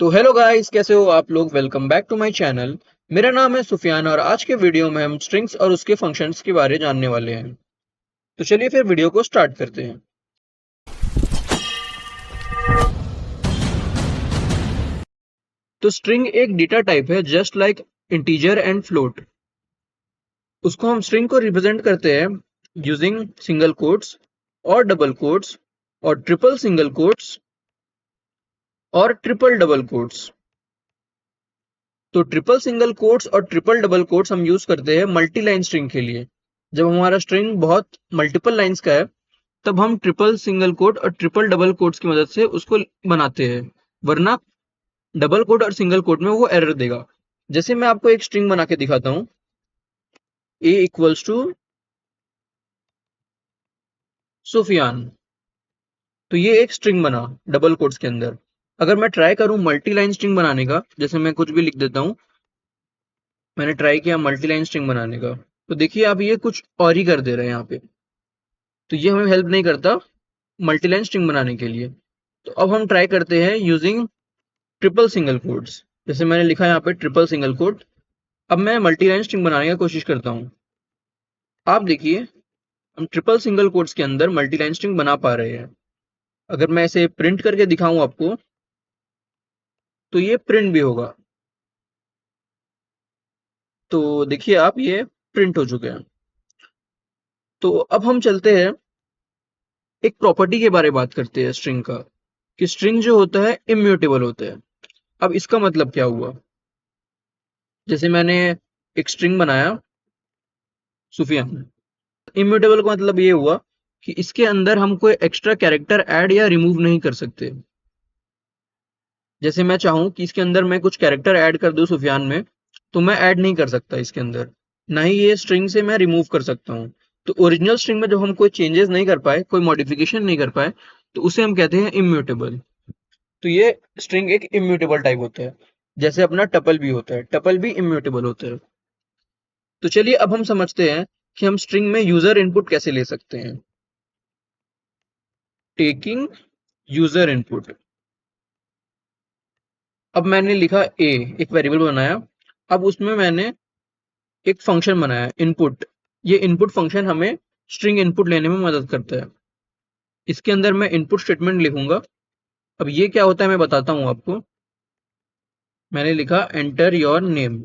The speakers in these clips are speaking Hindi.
तो हेलो गाइस, कैसे हो आप लोग। Welcome back to my channel. मेरा नाम है सुफियान और आज के वीडियो में हम स्ट्रिंग्स और उसके फंक्शंस के बारे जानने वाले हैं। तो चलिए फिर वीडियो को स्टार्ट करते हैं। तो स्ट्रिंग एक डेटा टाइप है just like integer and float. उसको हम स्ट्रिंग को रिप्रेजेंट करते हैं यूजिंग सिंगल कोट्स और डबल कोट्स और ट्रिपल सिंगल कोट्स और ट्रिपल डबल कोट्स। तो ट्रिपल सिंगल कोट्स और ट्रिपल डबल कोट्स हम यूज करते हैं मल्टी लाइन स्ट्रिंग के लिए। जब हमारा स्ट्रिंग बहुत मल्टीपल लाइंस का है तब हम ट्रिपल सिंगल कोट और ट्रिपल डबल कोट्स की मदद से उसको बनाते हैं, वरना डबल कोट और सिंगल कोट में वो एरर देगा। जैसे मैं आपको एक स्ट्रिंग बना के दिखाता हूँ, ए इक्वल्स टू सुफियान। तो ये एक स्ट्रिंग बना डबल कोट्स के अंदर। अगर मैं ट्राई करूँ मल्टी लाइन स्ट्रिंग बनाने का, जैसे मैं कुछ भी लिख देता हूँ, मैंने ट्राई किया मल्टी लाइन स्ट्रिंग बनाने का, तो देखिए आप ये कुछ और ही कर दे रहे हैं यहाँ पे। तो ये हमें हेल्प नहीं करता मल्टी लाइन स्ट्रिंग बनाने के लिए। तो अब हम ट्राई करते हैं यूजिंग ट्रिपल सिंगल कोट्स। जैसे मैंने लिखा है यहाँ पे ट्रिपल सिंगल कोट। अब मैं मल्टी लाइन स्ट्रिंग बनाने की कोशिश करता हूँ। आप देखिए हम ट्रिपल सिंगल कोट्स के अंदर मल्टी लाइन स्ट्रिंग बना पा रहे हैं। अगर मैं इसे प्रिंट करके दिखाऊं आपको, तो ये प्रिंट भी होगा। तो देखिए आप, ये प्रिंट हो चुके हैं। तो अब हम चलते हैं एक प्रॉपर्टी के बारे में बात करते हैं स्ट्रिंग का, कि स्ट्रिंग जो होता है इम्यूटेबल होता है। अब इसका मतलब क्या हुआ। जैसे मैंने एक स्ट्रिंग बनाया सुफियान, इम्यूटेबल का मतलब ये हुआ कि इसके अंदर हम कोई एक्स्ट्रा कैरेक्टर ऐड या रिमूव नहीं कर सकते। जैसे मैं चाहूँ कि इसके अंदर मैं कुछ कैरेक्टर ऐड कर दूं सुफियान में, तो मैं ऐड नहीं कर सकता इसके अंदर। ना ही ये स्ट्रिंग से मैं रिमूव कर सकता हूँ। तो ओरिजिनल स्ट्रिंग में जब हम कोई चेंजेस नहीं कर पाए, कोई मॉडिफिकेशन नहीं कर पाए, तो उसे हम कहते हैं इम्यूटेबल। तो ये स्ट्रिंग एक इम्यूटेबल टाइप होता है। जैसे अपना टपल भी होता है, टपल भी इम्यूटेबल होता है। तो चलिए अब हम समझते हैं कि हम स्ट्रिंग में यूजर इनपुट कैसे ले सकते हैं। Taking user input. अब मैंने लिखा ए, एक वेरिएबल बनाया। अब उसमें मैंने एक फंक्शन बनाया इनपुट। ये इनपुट फंक्शन हमें स्ट्रिंग इनपुट लेने में मदद करता है। इसके अंदर मैं इनपुट स्टेटमेंट लिखूंगा। अब ये क्या होता है मैं बताता हूँ आपको। मैंने लिखा एंटर योर नेम।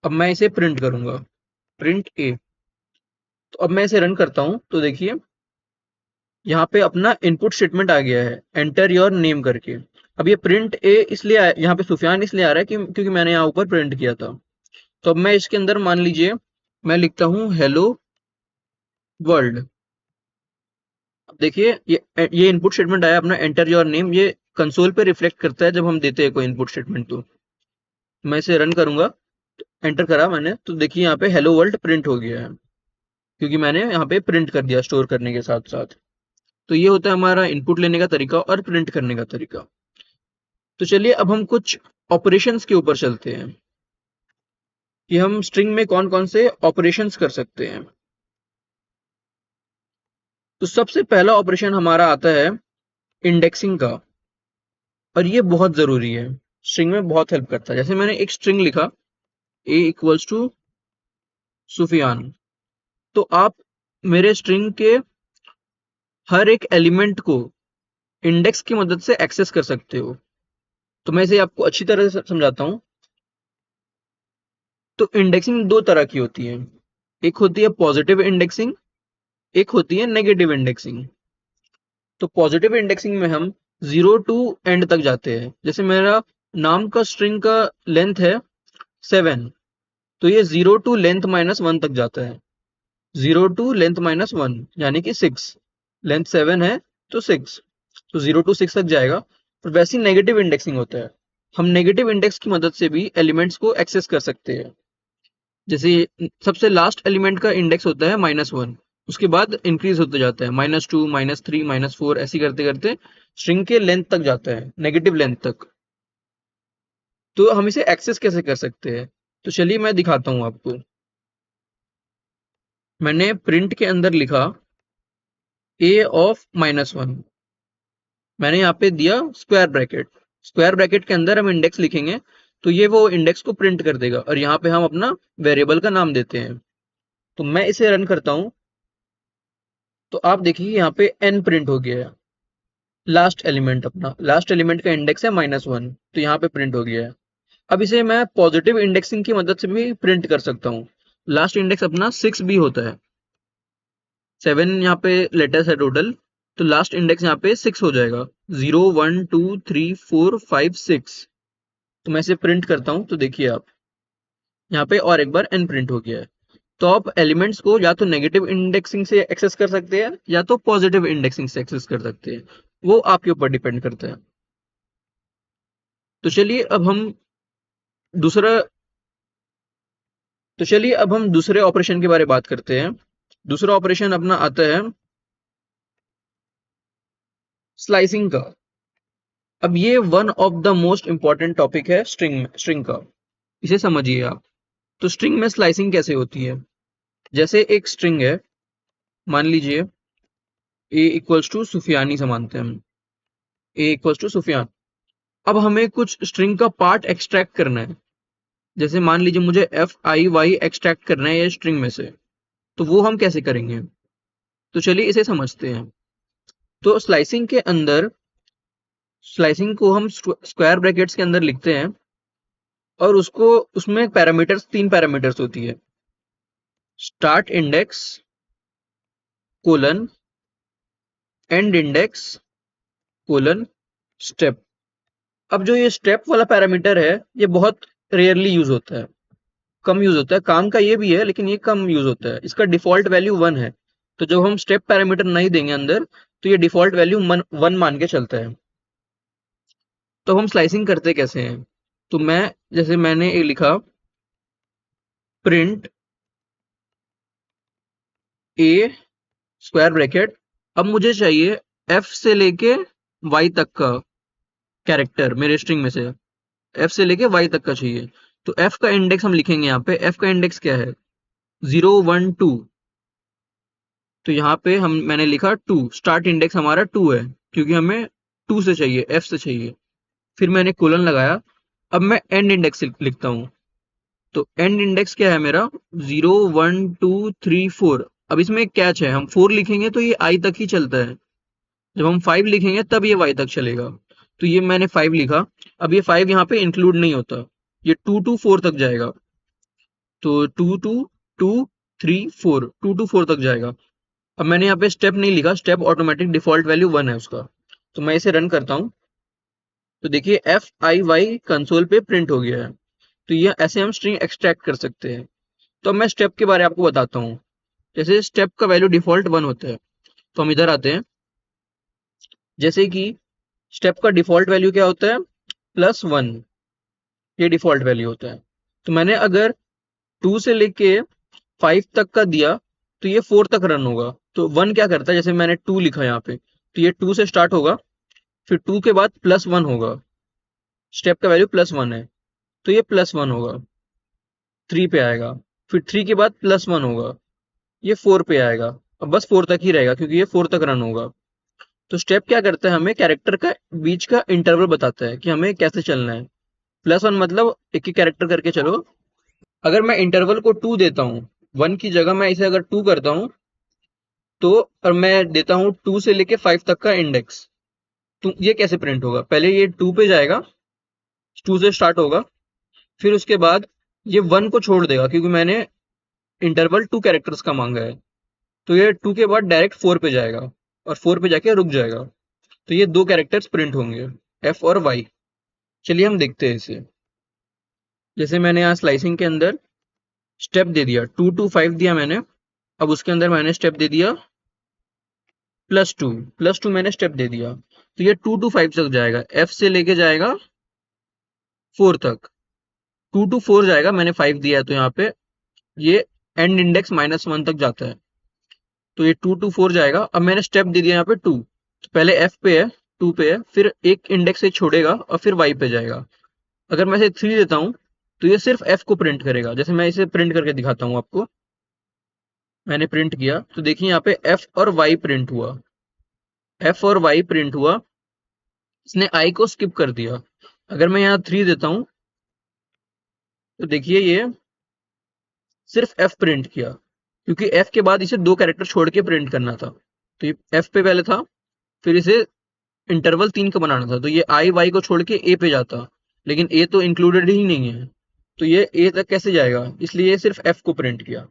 अब मैं इसे प्रिंट करूंगा, प्रिंट ए। तो अब मैं इसे रन करता हूँ, तो देखिए यहाँ पे अपना इनपुट स्टेटमेंट आ गया है एंटर योर नेम करके। अब ये प्रिंट ए इसलिए यहाँ पे सुफियान इसलिए आ रहा है कि क्योंकि मैंने यहाँ ऊपर प्रिंट किया था। तो अब मैं इसके अंदर मान लीजिए मैं लिखता हूँ हेलो वर्ल्ड। अब देखिए ये इनपुट स्टेटमेंट आया अपना एंटर योर नेम। ये कंसोल पे रिफ्लेक्ट करता है जब हम देते हैं कोई इनपुट स्टेटमेंट। तो मैं इसे रन करूंगा, एंटर करा मैंने, तो देखिए यहाँ पे हेलो वर्ल्ड प्रिंट हो गया है, क्योंकि मैंने यहाँ पे प्रिंट कर दिया स्टोर करने के साथ साथ। तो ये होता है हमारा इनपुट लेने का तरीका और प्रिंट करने का तरीका। तो चलिए अब हम कुछ ऑपरेशंस के ऊपर चलते हैं कि हम स्ट्रिंग में कौन कौन से ऑपरेशंस कर सकते हैं। तो सबसे पहला ऑपरेशन हमारा आता है इंडेक्सिंग का, और ये बहुत जरूरी है, स्ट्रिंग में बहुत हेल्प करता है। जैसे मैंने एक स्ट्रिंग लिखा ए इक्वल्स टू सुफियान, तो आप मेरे स्ट्रिंग के हर एक एलिमेंट को इंडेक्स की मदद से एक्सेस कर सकते हो। तो मैं इसे आपको अच्छी तरह से समझाता हूँ। तो इंडेक्सिंग दो तरह की होती है, एक होती है पॉजिटिव इंडेक्सिंग, एक होती है नेगेटिव इंडेक्सिंग। तो पॉजिटिव इंडेक्सिंग में हम 0 टू एंड तक जाते हैं। जैसे मेरा नाम का स्ट्रिंग का लेंथ है 7, तो ये 0 टू लेंथ -1 तक जाता है। 0 टू लेंथ -1 यानी कि 6। लेंथ 7 है तो 6, तो 0 टू 6 तक जाएगा। और वैसी नेगेटिव इंडेक्सिंग होता है, हम नेगेटिव इंडेक्स की मदद से भी एलिमेंट्स को एक्सेस कर सकते हैं। जैसे सबसे लास्ट एलिमेंट का इंडेक्स होता है -1, उसके बाद इंक्रीज होते जाता है -2 -3 -4, ऐसी करते करते स्ट्रिंग के लेंथ तक जाता है, नेगेटिव लेंथ तक। तो हम इसे एक्सेस कैसे कर सकते हैं, तो चलिए मैं दिखाता हूँ आपको। मैंने प्रिंट के अंदर लिखा ए ऑफ -1। मैंने यहाँ पे दिया स्क्वायर ब्रैकेट, स्क्वायर ब्रैकेट के अंदर हम इंडेक्स लिखेंगे तो ये वो इंडेक्स को प्रिंट कर देगा, और यहाँ पे हम अपना वेरिएबल का नाम देते हैं। तो मैं इसे रन करता हूँ तो आप देखिए यहाँ पे n प्रिंट हो गया है। लास्ट एलिमेंट, अपना लास्ट एलिमेंट का इंडेक्स है -1, तो यहाँ पे प्रिंट हो गया है। अब इसे मैं पॉजिटिव इंडेक्सिंग की मदद से भी प्रिंट कर सकता हूँ। लास्ट इंडेक्स अपना 6 भी होता है, 7 यहाँ पे लेटर्स है टोटल, तो लास्ट इंडेक्स यहाँ पे 6 हो जाएगा, 0 1 2 3 4 5 6। तो मैं इसे प्रिंट करता हूँ तो देखिए आप यहाँ पे और एक बार n प्रिंट हो गया है। तो आप एलिमेंट्स को या तो नेगेटिव इंडेक्सिंग से एक्सेस कर सकते हैं या तो पॉजिटिव इंडेक्सिंग से एक्सेस कर सकते हैं, वो आपके ऊपर डिपेंड करता है। तो चलिए अब हम दूसरा तो चलिए अब हम दूसरे ऑपरेशन के बारे में बात करते हैं। दूसरा ऑपरेशन अपना आता है स्लाइसिंग का। अब ये one of the most important topic है स्ट्रिंग का, इसे समझिए आप। तो स्ट्रिंग में स्लाइसिंग कैसे होती है? जैसे एक स्ट्रिंग है, मान लीजिए a इक्वल्स टू सुफियानी से मानते हैं हम, a इक्वल्स टू सुफियान। अब हमें कुछ स्ट्रिंग का पार्ट एक्सट्रैक्ट करना है, जैसे मान लीजिए मुझे FIY एक्सट्रैक्ट करना है ये स्ट्रिंग में से, तो वो हम कैसे करेंगे? तो चलिए इसे समझते हैं। तो स्लाइसिंग को हम स्क्वायर ब्रैकेट्स के अंदर लिखते हैं, और उसको उसमें पैरामीटर्स, 3 पैरामीटर्स होती है, start index colon and index colon step. अब जो ये स्टेप वाला पैरामीटर है ये बहुत रेयरली यूज होता है, कम यूज होता है। काम का ये भी है लेकिन ये कम यूज होता है, इसका डिफॉल्ट वैल्यू 1 है। तो जब हम स्टेप पैरामीटर नहीं देंगे अंदर तो ये डिफॉल्ट वैल्यू 1 मान के चलता है। तो हम स्लाइसिंग करते कैसे हैं? तो जैसे मैंने ये लिखा प्रिंट ए स्क्वायर ब्रैकेट। अब मुझे चाहिए f से लेके y तक का कैरेक्टर मेरे स्ट्रिंग में से, f से लेके y तक का चाहिए। तो f का इंडेक्स हम लिखेंगे, यहाँ पे f का इंडेक्स क्या है? 0 1 2। तो यहाँ पे मैंने लिखा 2, स्टार्ट इंडेक्स हमारा 2 है क्योंकि हमें 2 से चाहिए, f से चाहिए। फिर मैंने कोलन लगाया। अब मैं एंड इंडेक्स लिखता हूँ। तो एंड इंडेक्स क्या है मेरा? 0 1 2 3 4। अब इसमें एक कैच है, हम 4 लिखेंगे तो ये i तक ही चलता है, जब हम 5 लिखेंगे तब ये y तक चलेगा। तो ये मैंने 5 लिखा। अब ये 5 यहाँ पे इंक्लूड नहीं होता, ये 2 to 4 तक जाएगा। तो 2 to 2 3 4, 2 to 4 तक जाएगा। अब मैंने यहाँ पे स्टेप नहीं लिखा, स्टेप ऑटोमेटिक डिफॉल्ट वैल्यू 1 है उसका। तो मैं इसे रन करता हूँ तो देखिए FIY कंसोल पे प्रिंट हो गया है। तो ये ऐसे हम स्ट्रिंग एक्सट्रैक्ट कर सकते हैं। तो अब मैं स्टेप के बारे में आपको बताता हूँ। जैसे स्टेप का वैल्यू डिफॉल्ट 1 होता है, तो हम इधर आते हैं। जैसे कि स्टेप का डिफॉल्ट वैल्यू क्या होता है? +1, ये डिफॉल्ट वैल्यू होता है। तो मैंने अगर 2 से लेके 5 तक का दिया तो ये 4 तक रन होगा। तो 1 क्या करता है, जैसे मैंने 2 लिखा यहाँ पे, तो ये 2 से स्टार्ट होगा, फिर 2 के बाद +1 होगा, स्टेप का वैल्यू +1 है तो ये +1 होगा, 3 पे आएगा। फिर 3 के बाद +1 होगा, ये 4 पे आएगा। अब बस 4 तक ही रहेगा क्योंकि ये 4 तक रन होगा। तो स्टेप क्या करता है, हमें कैरेक्टर का बीच का इंटरवल बताता है कि हमें कैसे चलना है। +1 मतलब एक ही कैरेक्टर करके चलो। अगर मैं इंटरवल को 2 देता हूँ, 1 की जगह मैं इसे अगर 2 करता हूँ, तो और मैं देता हूँ 2 से लेके 5 तक का इंडेक्स, तो ये कैसे प्रिंट होगा? पहले ये 2 पे जाएगा, 2 से स्टार्ट होगा, फिर उसके बाद ये 1 को छोड़ देगा क्योंकि मैंने इंटरवल 2 कैरेक्टर्स का मांगा है। तो ये 2 के बाद डायरेक्ट 4 पे जाएगा और 4 पे जाके रुक जाएगा। तो ये 2 कैरेक्टर्स प्रिंट होंगे, F और Y। चलिए हम देखते हैं इसे। जैसे मैंने यहाँ स्लाइसिंग के अंदर स्टेप दे दिया, 2 to 5 दिया मैंने। अब उसके अंदर मैंने स्टेप दे दिया +2 मैंने स्टेप दे दिया। तो ये 2 to 5 तक जाएगा, F से लेके जाएगा 4 तक, 2 to 4 जाएगा, मैंने 5 दिया है तो यहाँ पे ये एंड इंडेक्स -1 तक जाता है। तो ये 2 to 4 जाएगा। अब मैंने स्टेप दे दिया यहाँ पे 2, तो पहले F पे है, 2 पे है, फिर एक इंडेक्स से छोड़ेगा और फिर Y पे जाएगा। अगर मैं इसे 3 देता हूँ तो ये सिर्फ F को प्रिंट करेगा। जैसे मैं इसे प्रिंट करके दिखाता हूँ आपको। मैंने प्रिंट किया तो देखिए यहाँ पे F और Y प्रिंट हुआ, F और Y प्रिंट हुआ। इसने आई को स्किप कर दिया। अगर मैं यहाँ 3 देता हूँ तो देखिए ये सिर्फ एफ प्रिंट किया, क्योंकि एफ के बाद इसे 2 कैरेक्टर छोड़ के प्रिंट करना था। तो ये एफ पे पहले था, फिर इसे इंटरवल 3 का बनाना था, तो ये आई वाई को छोड़ के ए पे जाता, लेकिन ए तो इंक्लूडेड ही नहीं है, तो ये ए तक कैसे जाएगा, इसलिए ये सिर्फ एफ को प्रिंट किया।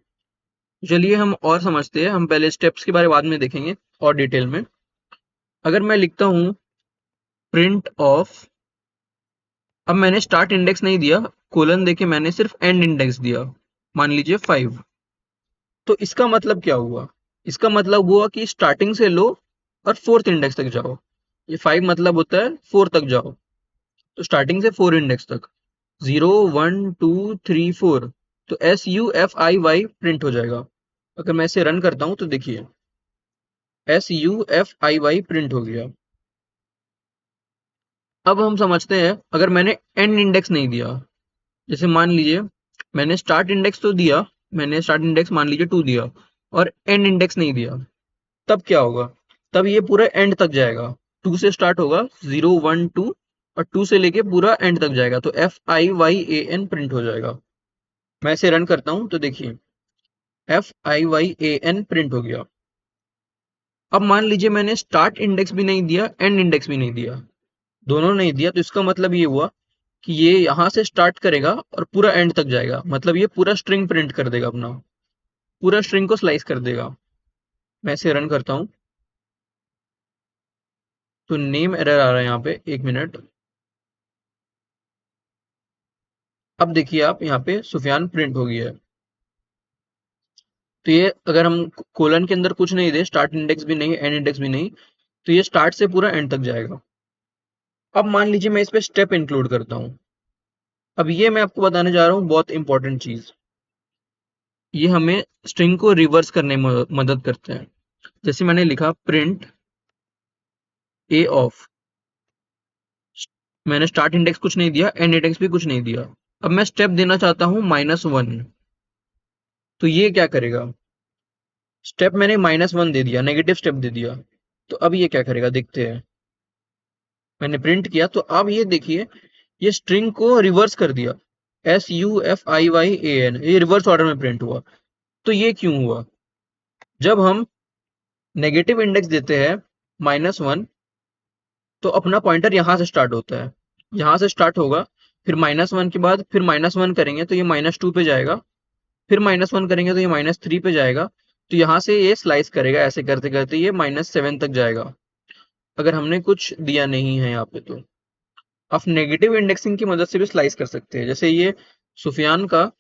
चलिए हम और समझते हैं, हम पहले स्टेप्स के बारे बाद में देखेंगे और डिटेल में। अगर मैं लिखता हूँ प्रिंट ऑफ, अब मैंने स्टार्ट इंडेक्स नहीं दिया, कोलन देके मैंने सिर्फ एंड इंडेक्स दिया, मान लीजिए 5। तो इसका मतलब क्या हुआ, इसका मतलब हुआ कि स्टार्टिंग से लो और 4th इंडेक्स तक जाओ। ये 5 मतलब होता है 4 तक जाओ, तो स्टार्टिंग से 4 इंडेक्स तक 0 1 2 3 4, तो SUFIY प्रिंट हो जाएगा। अगर मैं इसे रन करता हूं तो देखिए SUFIY प्रिंट हो गया। अब हम समझते हैं, अगर मैंने एंड इंडेक्स नहीं दिया, जैसे मान लीजिए मैंने स्टार्ट इंडेक्स तो दिया, मैंने स्टार्ट इंडेक्स मान लीजिए 2 दिया और एंड इंडेक्स नहीं दिया, तब क्या होगा, तब ये पूरा एंड तक जाएगा। 2 से स्टार्ट होगा 0 1 2 और 2 से लेके पूरा एंड तक जाएगा, तो FIYAN प्रिंट हो जाएगा। मैं इसे रन करता हूं तो देखिए FIYAN प्रिंट हो गया। अब मान लीजिए मैंने स्टार्ट इंडेक्स भी नहीं दिया, एंड इंडेक्स भी नहीं दिया, दोनों नहीं दिया, तो इसका मतलब ये हुआ कि ये यहां से स्टार्ट करेगा और पूरा एंड तक जाएगा, मतलब ये पूरा स्ट्रिंग प्रिंट कर देगा, अपना पूरा स्ट्रिंग को स्लाइस कर देगा। मैं इसे रन करता हूं तो नेम एरर आ रहा है यहाँ पे, 1 मिनट। अब देखिए आप, यहाँ पे सुफियान प्रिंट हो गया है। तो ये अगर हम कोलन के अंदर कुछ नहीं दे, स्टार्ट इंडेक्स भी नहीं एंड इंडेक्स भी नहीं, तो ये स्टार्ट से पूरा एंड तक जाएगा। अब मान लीजिए मैं इस पे स्टेप इंक्लूड करता हूँ। अब ये मैं आपको बताने जा रहा हूँ बहुत इंपॉर्टेंट चीज, ये हमें स्ट्रिंग को रिवर्स करने में मदद करते हैं। जैसे मैंने लिखा प्रिंट ए ऑफ, मैंने स्टार्ट इंडेक्स कुछ नहीं दिया, एंड इंडेक्स भी कुछ नहीं दिया। अब मैं स्टेप देना चाहता हूँ -1, तो ये क्या करेगा, स्टेप मैंने -1 दे दिया, नेगेटिव स्टेप दे दिया, तो अब ये क्या करेगा देखते हैं। मैंने प्रिंट किया तो अब ये देखिए, ये स्ट्रिंग को रिवर्स कर दिया, SUFIYAN, ये रिवर्स ऑर्डर में प्रिंट हुआ। तो ये क्यों हुआ, जब हम नेगेटिव इंडेक्स देते हैं -1, तो अपना पॉइंटर यहाँ से स्टार्ट होता है, यहाँ से स्टार्ट होगा, फिर -1 के बाद फिर -1 करेंगे तो ये -2 पे जाएगा, फिर -1 करेंगे तो ये -3 पे जाएगा, तो यहाँ से ये स्लाइस करेगा, ऐसे करते करते ये -7 तक जाएगा, अगर हमने कुछ दिया नहीं है यहाँ पे। तो आप नेगेटिव इंडेक्सिंग की मदद से भी स्लाइस कर सकते हैं। जैसे ये सुफियान का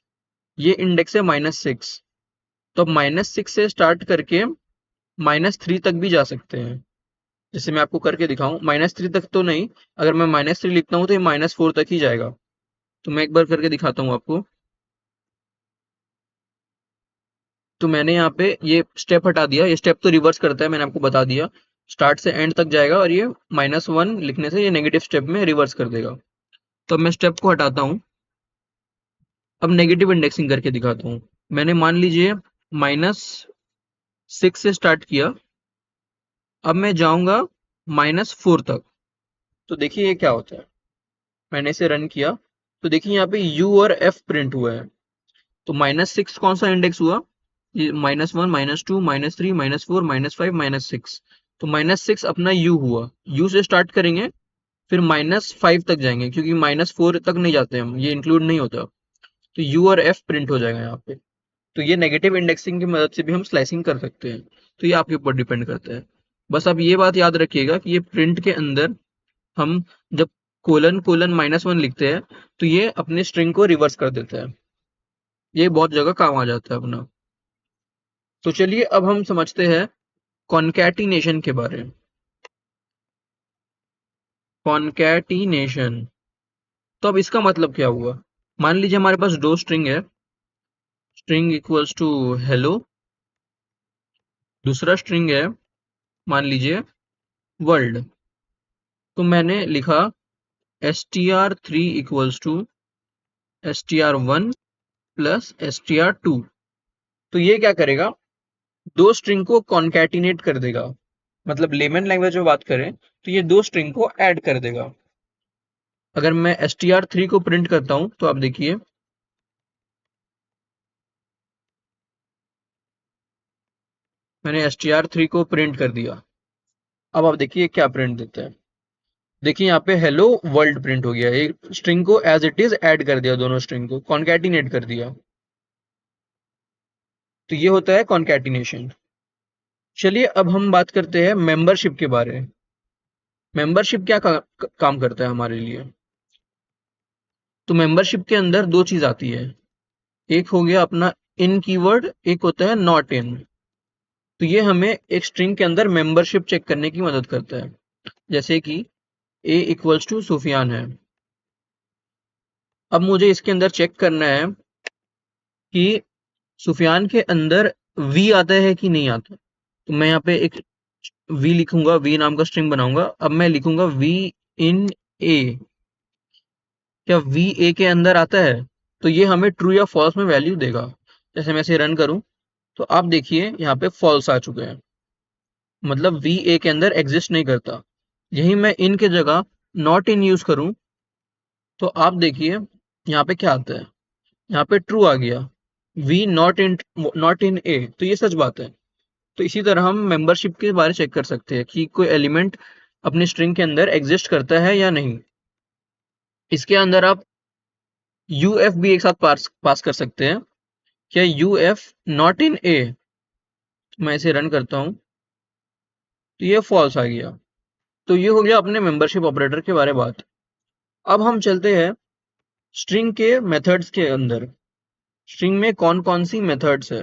ये इंडेक्स है -6, तो अब -6 से स्टार्ट करके -3 तक भी जा सकते हैं। जैसे मैं आपको करके दिखाऊं, -3 तक तो नहीं, अगर मैं -3 लिखता हूँ तो ये -4 तक ही जाएगा। तो मैं एक बार करके दिखाता हूँ आपको। तो मैंने यहाँ पे ये स्टेप हटा दिया, ये स्टेप तो रिवर्स करता है, मैंने आपको बता दिया, स्टार्ट से एंड तक जाएगा और ये -1 लिखने से ये नेगेटिव स्टेप में रिवर्स कर देगा। तो अब मैं स्टेप को हटाता हूँ, अब नेगेटिव इंडेक्सिंग करके दिखाता हूँ। मैंने मान लीजिए -6 से स्टार्ट किया, अब मैं जाऊंगा -4 तक, तो देखिए ये क्या होता है। मैंने इसे रन किया तो देखिए यहाँ पे U और F प्रिंट हुआ है। तो -6 कौन सा इंडेक्स हुआ, ये -1 -2 -3 -4 -5 -6, तो -6 अपना U हुआ, U से स्टार्ट करेंगे फिर -5 तक जाएंगे, क्योंकि -4 तक नहीं जाते हम, ये इंक्लूड नहीं होता, तो U और F प्रिंट हो जाएगा यहाँ पे। तो ये नेगेटिव इंडेक्सिंग की मदद से भी हम स्लाइसिंग कर सकते हैं, तो ये आपके ऊपर डिपेंड करता है। बस आप ये बात याद रखिएगा कि ये प्रिंट के अंदर हम जब कोलन कोलन -1 लिखते हैं तो ये अपने स्ट्रिंग को रिवर्स कर देता है, ये बहुत जगह काम आ जाता है अपना। तो चलिए अब हम समझते हैं कॉन्कैटिनेशन के बारे में। कॉन्कैटिनेशन, तो अब इसका मतलब क्या हुआ, मान लीजिए हमारे पास दो स्ट्रिंग है, स्ट्रिंग इक्वल्स टू हेलो, दूसरा स्ट्रिंग है मान लीजिए वर्ल्ड। तो मैंने लिखा str3 equals to str1 plus str2, तो ये क्या करेगा, दो स्ट्रिंग को कॉन्कैटिनेट कर देगा। मतलब लेमन लैंग्वेज में बात करें तो ये दो स्ट्रिंग को ऐड कर देगा। अगर मैं str3 को प्रिंट करता हूं तो आप देखिए, मैंने str3 को प्रिंट कर दिया। अब आप देखिए क्या प्रिंट देता है। देखिए यहाँ पे हेलो वर्ल्ड प्रिंट हो गया, एक स्ट्रिंग को एज इट इज ऐड कर दिया, दोनों स्ट्रिंग को कॉन्कैटिनेट कर दिया। तो ये होता है कॉन्कैटिनेशन। चलिए अब हम बात करते हैं मेंबरशिप के बारे में। मेंबरशिप क्या काम करता है हमारे लिए। तो मेंबरशिप के अंदर दो चीज आती है, एक हो गया अपना इन कीवर्ड, एक होता है नॉट इन। तो ये हमें एक स्ट्रिंग के अंदर मेंबरशिप चेक करने की मदद करता है। जैसे कि a इक्वल्स टू सुफियान है। अब मुझे इसके अंदर चेक करना है कि सुफियान के अंदर वी आता है कि नहीं आता। तो मैं यहाँ पे एक वी लिखूंगा, वी नाम का स्ट्रिंग बनाऊंगा। अब मैं लिखूंगा वी इन ए, क्या वी ए के अंदर आता है। तो ये हमें ट्रू या फॉल्स में वैल्यू देगा। जैसे मैं इसे रन करूं तो आप देखिए यहाँ पे फॉल्स आ चुके हैं, मतलब वी ए के अंदर एग्जिस्ट नहीं करता। यही मैं इन के जगह नॉट इन यूज करूं तो आप देखिए यहाँ पे क्या आता है, यहाँ पे ट्रू आ गया, वी नॉट इन ए। तो ये सच बात है। तो इसी तरह हम मेंबरशिप के बारे चेक कर सकते हैं कि कोई एलिमेंट अपनी स्ट्रिंग के अंदर एग्जिस्ट करता है या नहीं। इसके अंदर आप यूएफ भी एक साथ पास कर सकते हैं। क्या यूएफ नॉट इन ए, मैं इसे रन करता हूं तो ये फॉल्स आ गया। तो ये हो गया अपने मेंबरशिप ऑपरेटर के बारे में बात। अब हम चलते हैं स्ट्रिंग के मेथड्स के अंदर। स्ट्रिंग में कौन कौन सी मेथड्स है।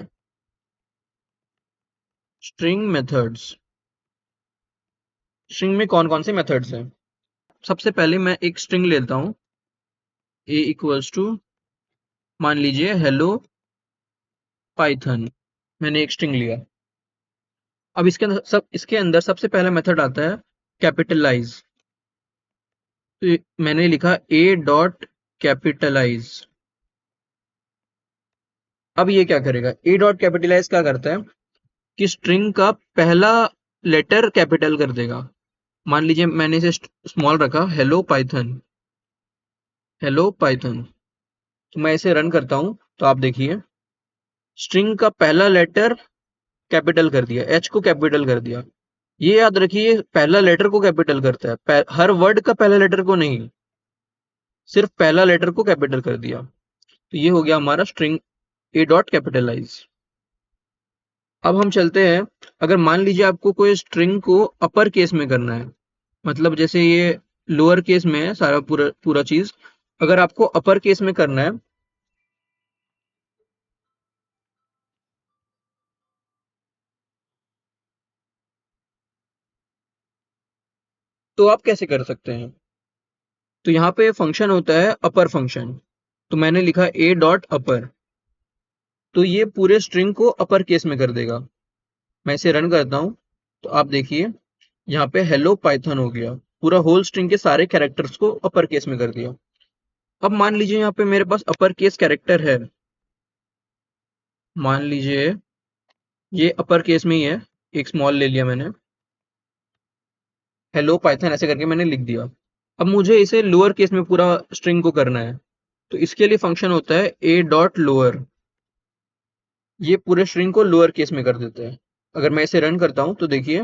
स्ट्रिंग मेथड्स, स्ट्रिंग में कौन कौन से मेथड्स हैं। सबसे पहले मैं एक स्ट्रिंग लेता हूं, a इक्वल्स टू, मान लीजिए हेलो पाइथन। मैंने एक स्ट्रिंग लिया। अब इसके अंदर सबसे पहला मेथड आता है कैपिटलाइज। तो मैंने लिखा a डॉट कैपिटलाइज। अब ये क्या करेगा, a डॉट कैपिटलाइज क्या करता है कि स्ट्रिंग का पहला लेटर कैपिटल कर देगा। मान लीजिए मैंने इसे स्मॉल रखा, हेलो पाइथन, हेलो पाइथन। तो मैं इसे रन करता हूं तो आप देखिए स्ट्रिंग का पहला लेटर कैपिटल कर दिया, एच को कैपिटल कर दिया। ये याद रखिए पहला लेटर को कैपिटल करता है, हर वर्ड का पहला लेटर को नहीं, सिर्फ पहला लेटर को कैपिटल कर दिया। तो ये हो गया हमारा स्ट्रिंग ए डॉट कैपिटलाइज। अब हम चलते हैं, अगर मान लीजिए आपको कोई स्ट्रिंग को अपर केस में करना है, मतलब जैसे ये लोअर केस में है सारा पूरा पूरा चीज, अगर आपको अपर केस में करना है तो आप कैसे कर सकते हैं। तो यहाँ पे फंक्शन होता है अपर फंक्शन। तो मैंने लिखा ए डॉट अपर, तो ये पूरे स्ट्रिंग को अपर केस में कर देगा। मैं इसे रन करता हूं तो आप देखिए यहाँ पे हेलो पाइथन हो गया, पूरा होल स्ट्रिंग के सारे कैरेक्टर्स को अपर केस में कर दिया। अब मान लीजिए यहाँ पे मेरे पास अपर केस कैरेक्टर है, मान लीजिए ये अपर केस में ही है, एक स्मॉल ले लिया मैंने, हेलो पाइथन ऐसे करके मैंने लिख दिया। अब मुझे इसे लोअर केस में पूरा स्ट्रिंग को करना है, तो इसके लिए फंक्शन होता है ए डॉट लोअर। ये पूरे स्ट्रिंग को लोअर केस में कर देते हैं। अगर मैं इसे रन करता हूं तो देखिए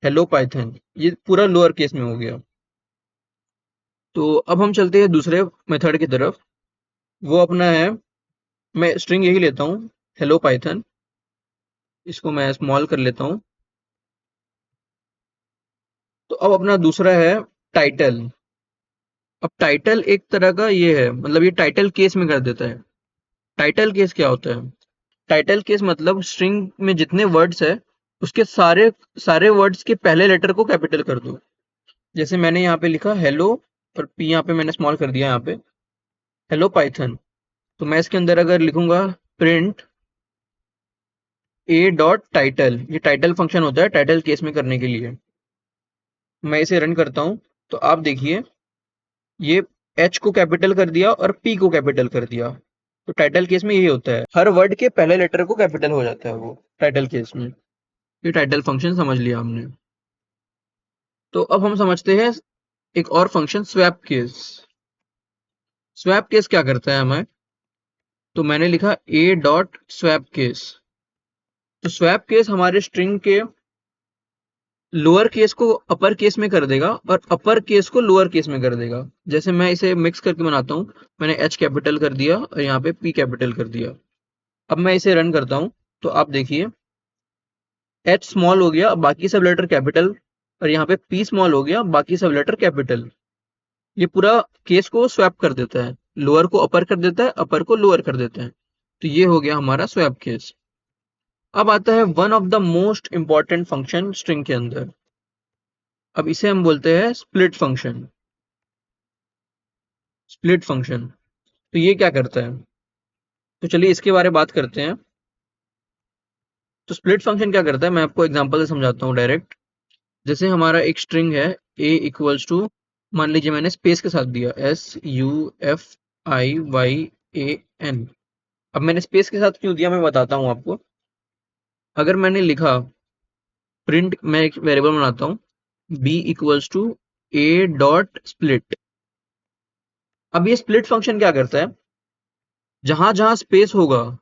हेलो पाइथन, ये पूरा लोअर केस में हो गया। तो अब हम चलते हैं दूसरे मेथड की तरफ। वो अपना है, मैं स्ट्रिंग यही लेता हूँ हेलो पाइथन, इसको मैं स्मॉल कर लेता हूँ। तो अब अपना दूसरा है टाइटल। अब टाइटल एक तरह का ये है, मतलब ये टाइटल केस में कर देता है। टाइटल केस क्या होता है, टाइटल केस मतलब स्ट्रिंग में जितने वर्ड्स है उसके सारे सारे वर्ड्स के पहले लेटर को कैपिटल कर दो। जैसे मैंने यहाँ पे लिखा हेलो, और पी यहाँ पे मैंने स्मॉल कर दिया, यहाँ पे हेलो पाइथन। तो मैं इसके अंदर अगर लिखूंगा प्रिंट ए डॉट टाइटल, ये टाइटल फंक्शन होता है टाइटल केस में करने के लिए। मैं इसे रन करता हूँ तो आप देखिए ये एच को कैपिटल कर दिया और पी को कैपिटल कर दिया। तो टाइटल केस में यही होता है, हर वर्ड के पहले लेटर को कैपिटल हो जाता है वो टाइटल केस में। ये टाइटल फंक्शन समझ लिया हमने। तो अब हम समझते हैं एक और function swap case. Swap case क्या करता है हमें, तो मैंने लिखा ए डॉट स्वैप केस। तो स्वैप केस हमारे स्ट्रिंग के लोअर केस को अपर केस में कर देगा और अपर केस को लोअर केस में कर देगा। जैसे मैं इसे मिक्स करके बनाता हूँ, मैंने एच कैपिटल कर दिया और यहाँ पे पी कैपिटल कर दिया। अब मैं इसे रन करता हूँ तो आप देखिए एच स्मॉल हो गया, बाकी सब लेटर कैपिटल, और यहाँ पे पी स्मॉल हो गया, बाकी सब लेटर कैपिटल। ये पूरा केस को स्वैप कर देता है, लोअर को अपर कर देता है, अपर को लोअर कर देता है। तो ये हो गया हमारा स्वैप केस। अब आता है one of the most important function string के अंदर। अब इसे हम बोलते हैं स्प्लिट फंक्शन। स्प्लिट फंक्शन, तो ये क्या करता है, तो चलिए इसके बारे में बात करते हैं। तो स्प्लिट फंक्शन क्या करता है, मैं आपको एग्जांपल से समझाता हूँ डायरेक्ट। जैसे हमारा एक स्ट्रिंग है a इक्वल्स टू, मान लीजिए मैंने स्पेस के साथ दिया SUFIYAN। अब मैंने स्पेस के साथ क्यों दिया मैं बताता हूँ आपको। अगर मैंने लिखा प्रिंट, मैं एक वेरिएबल बनाता हूँ b equals to a dot split. अब ये स्प्लिट फंक्शन क्या करता है, जहां जहां स्पेस होगा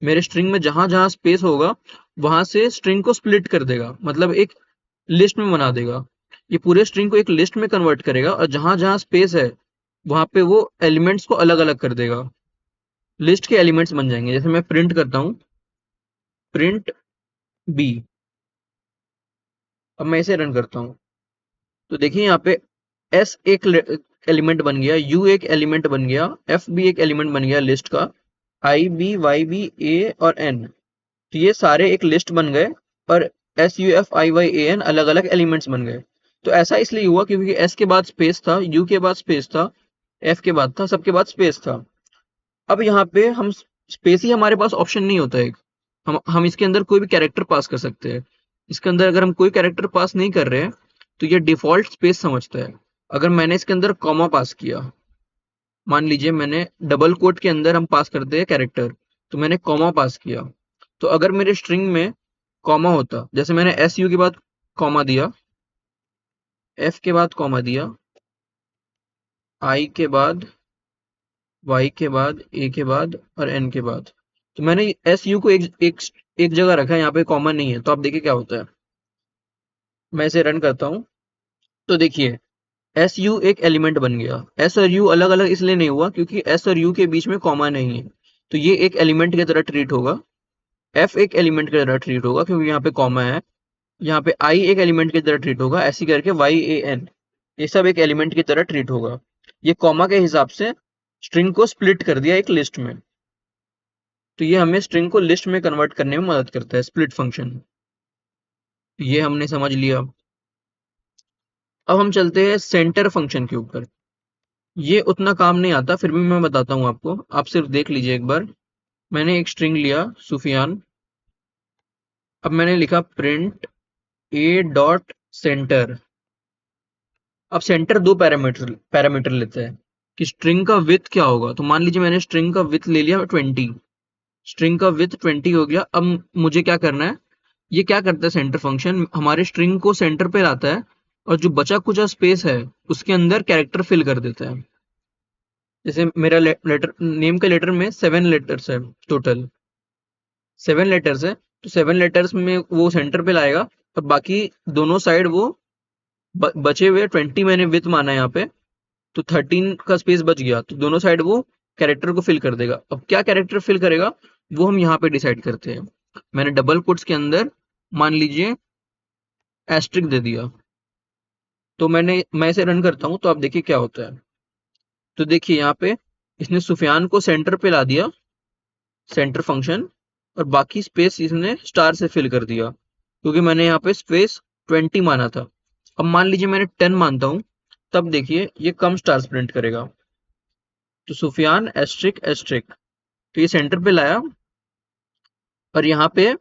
मेरे स्ट्रिंग में, जहां जहां स्पेस होगा वहां से स्ट्रिंग को स्प्लिट कर देगा, मतलब एक लिस्ट में बना देगा। ये पूरे स्ट्रिंग को एक लिस्ट में कन्वर्ट करेगा और जहां जहां स्पेस है वहां पे वो एलिमेंट्स को अलग अलग कर देगा, लिस्ट के एलिमेंट्स बन जाएंगे। जैसे मैं प्रिंट करता हूँ प्रिंट बी, अब मैं इसे रन करता हूँ तो देखिए यहाँ पे एस एक एलिमेंट बन गया, यू एक एलिमेंट बन गया, एफ भी एक एलिमेंट बन गया लिस्ट का, आई बी वाई बी ए और एन, तो ये सारे एक लिस्ट बन गए और SUFIYAN अलग अलग एलिमेंट्स बन गए। तो ऐसा इसलिए हुआ क्योंकि एस के बाद स्पेस था, यू के बाद स्पेस था, एफ के बाद था, सबके बाद स्पेस था। अब यहाँ पे हम स्पेस ही हमारे पास ऑप्शन नहीं होता है, हम इसके अंदर कोई भी कैरेक्टर पास कर सकते हैं। इसके अंदर अगर हम कोई कैरेक्टर पास नहीं कर रहे हैं तो ये डिफॉल्ट स्पेस समझता है। अगर मैंने इसके अंदर कॉमा पास किया, मान लीजिए मैंने डबल कोट के अंदर हम पास करते हैं कैरेक्टर, तो मैंने कॉमा पास किया, तो अगर मेरे स्ट्रिंग में कॉमा होता, जैसे मैंने SU के बाद कॉमा दिया, F के बाद कॉमा दिया, I के बाद, Y के बाद, A के बाद और N के बाद, तो मैंने SU को एक जगह रखा है, यहाँ पे कॉमा नहीं है। तो आप देखिए क्या होता है, मैं इसे रन करता हूँ तो देखिए SU एक एलिमेंट बन गया। S और U अलग अलग इसलिए नहीं हुआ क्योंकि S और U के बीच में कॉमा नहीं है, तो ये एक एलिमेंट की तरह ट्रीट होगा। F एक एलिमेंट की तरह ट्रीट होगा क्योंकि यहाँ पे कॉमा है। यहाँ पे I एक एलिमेंट की तरह ट्रीट होगा, ऐसी करके YAN, ये सब एक एलिमेंट की तरह ट्रीट होगा। ये कॉमा के हिसाब से स्ट्रिंग को स्प्लिट कर दिया एक लिस्ट में, तो ये हमें स्ट्रिंग को लिस्ट में कन्वर्ट करने में मदद करता है स्प्लिट फंक्शन। ये हमने समझ लिया। अब हम चलते हैं सेंटर फंक्शन के ऊपर। ये उतना काम नहीं आता, फिर भी मैं बताता हूँ आपको, आप सिर्फ देख लीजिए एक बार। मैंने एक स्ट्रिंग लिया सुफियान, अब मैंने लिखा प्रिंट ए डॉट सेंटर। अब सेंटर दो पैरामीटर लेते हैं कि स्ट्रिंग का विथ क्या होगा। तो मान लीजिए मैंने स्ट्रिंग का विथ ले लिया 20, स्ट्रिंग का विथ 20 हो गया। अब मुझे क्या करना है, ये क्या करता है सेंटर फंक्शन, हमारे स्ट्रिंग को सेंटर पे लाता है और जो बचा कुचा स्पेस है उसके अंदर कैरेक्टर फिल कर देता है। जैसे मेरा लेटर नेम के लेटर में 7 लेटर्स है, टोटल 7 लेटर्स है, तो 7 लेटर्स में वो सेंटर पे लाएगा और बाकी दोनों साइड वो बचे हुए 20 मैंने विथ माना है यहाँ पे, तो 13 का स्पेस बच गया, तो दोनों साइड वो कैरेक्टर को फिल कर देगा। अब क्या कैरेक्टर फिल करेगा वो हम यहाँ पे डिसाइड करते हैं। मैंने डबल कोट्स के अंदर मान लीजिए एस्ट्रिक दे दिया, तो मैं इसे रन करता हूँ तो आप देखिए क्या होता है। तो देखिए यहाँ पे इसने सुफियान को सेंटर पे ला दिया, सेंटर फंक्शन, और बाकी स्पेस इसने स्टार से फिल कर दिया क्योंकि मैंने यहाँ पे स्पेस 20 माना था। अब मान लीजिए मैंने 10 मानता हूँ, तब देखिए ये कम स्टार्स प्रिंट करेगा। तो सुफियान एस्ट्रिक एस्ट्रिक, तो ये सेंटर पे लाया और यहाँ पे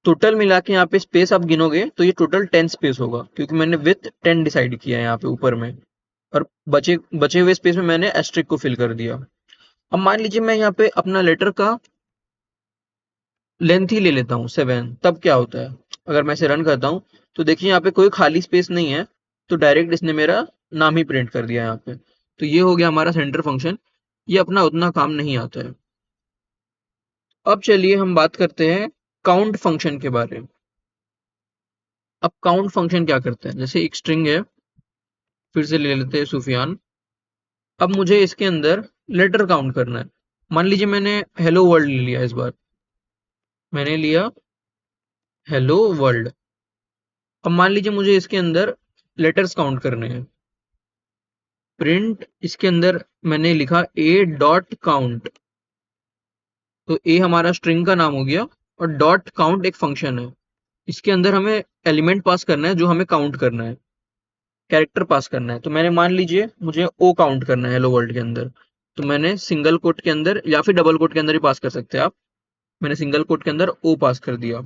टोटल मिला के यहाँ पे स्पेस आप गिनोगे तो ये टोटल 10 स्पेस होगा क्योंकि मैंने विथ 10 डिसाइड किया है यहाँ पे ऊपर में, और बचे बचे हुए स्पेस में मैंने एस्ट्रिक को फिल कर दिया। अब मान लीजिए मैं यहाँ पे अपना लेटर का लेंथ ही ले लेता हूँ 7, तब क्या होता है अगर मैं इसे रन करता हूँ तो देखिए यहाँ पे कोई खाली स्पेस नहीं है, तो डायरेक्ट इसने मेरा नाम ही प्रिंट कर दिया यहाँ पे। तो ये हो गया हमारा सेंटर फंक्शन, ये अपना उतना काम नहीं आता है। अब चलिए हम बात करते हैं काउंट फंक्शन के बारे में। अब काउंट फंक्शन क्या करता है, जैसे एक स्ट्रिंग है, फिर से ले लेते हैं सुफियान। अब मुझे इसके अंदर लेटर काउंट करना है। मान लीजिए मैंने हेलो वर्ल्ड ले लिया, इस बार मैंने लिया हेलो वर्ल्ड। अब मान लीजिए मुझे इसके अंदर लेटर्स काउंट करने हैं। प्रिंट इसके अंदर मैंने लिखा ए डॉट काउंट, तो ए हमारा स्ट्रिंग का नाम हो गया और डॉट काउंट एक फंक्शन है। इसके अंदर हमें एलिमेंट पास करना है जो हमें काउंट करना है, कैरेक्टर पास करना है। तो मैंने मान लीजिए मुझे ओ काउंट करना है हेलो वर्ल्ड के अंदर, तो मैंने सिंगल कोट के अंदर या फिर डबल कोट के अंदर ही पास कर सकते हैं आप। मैंने सिंगल कोट के अंदर ओ पास कर दिया,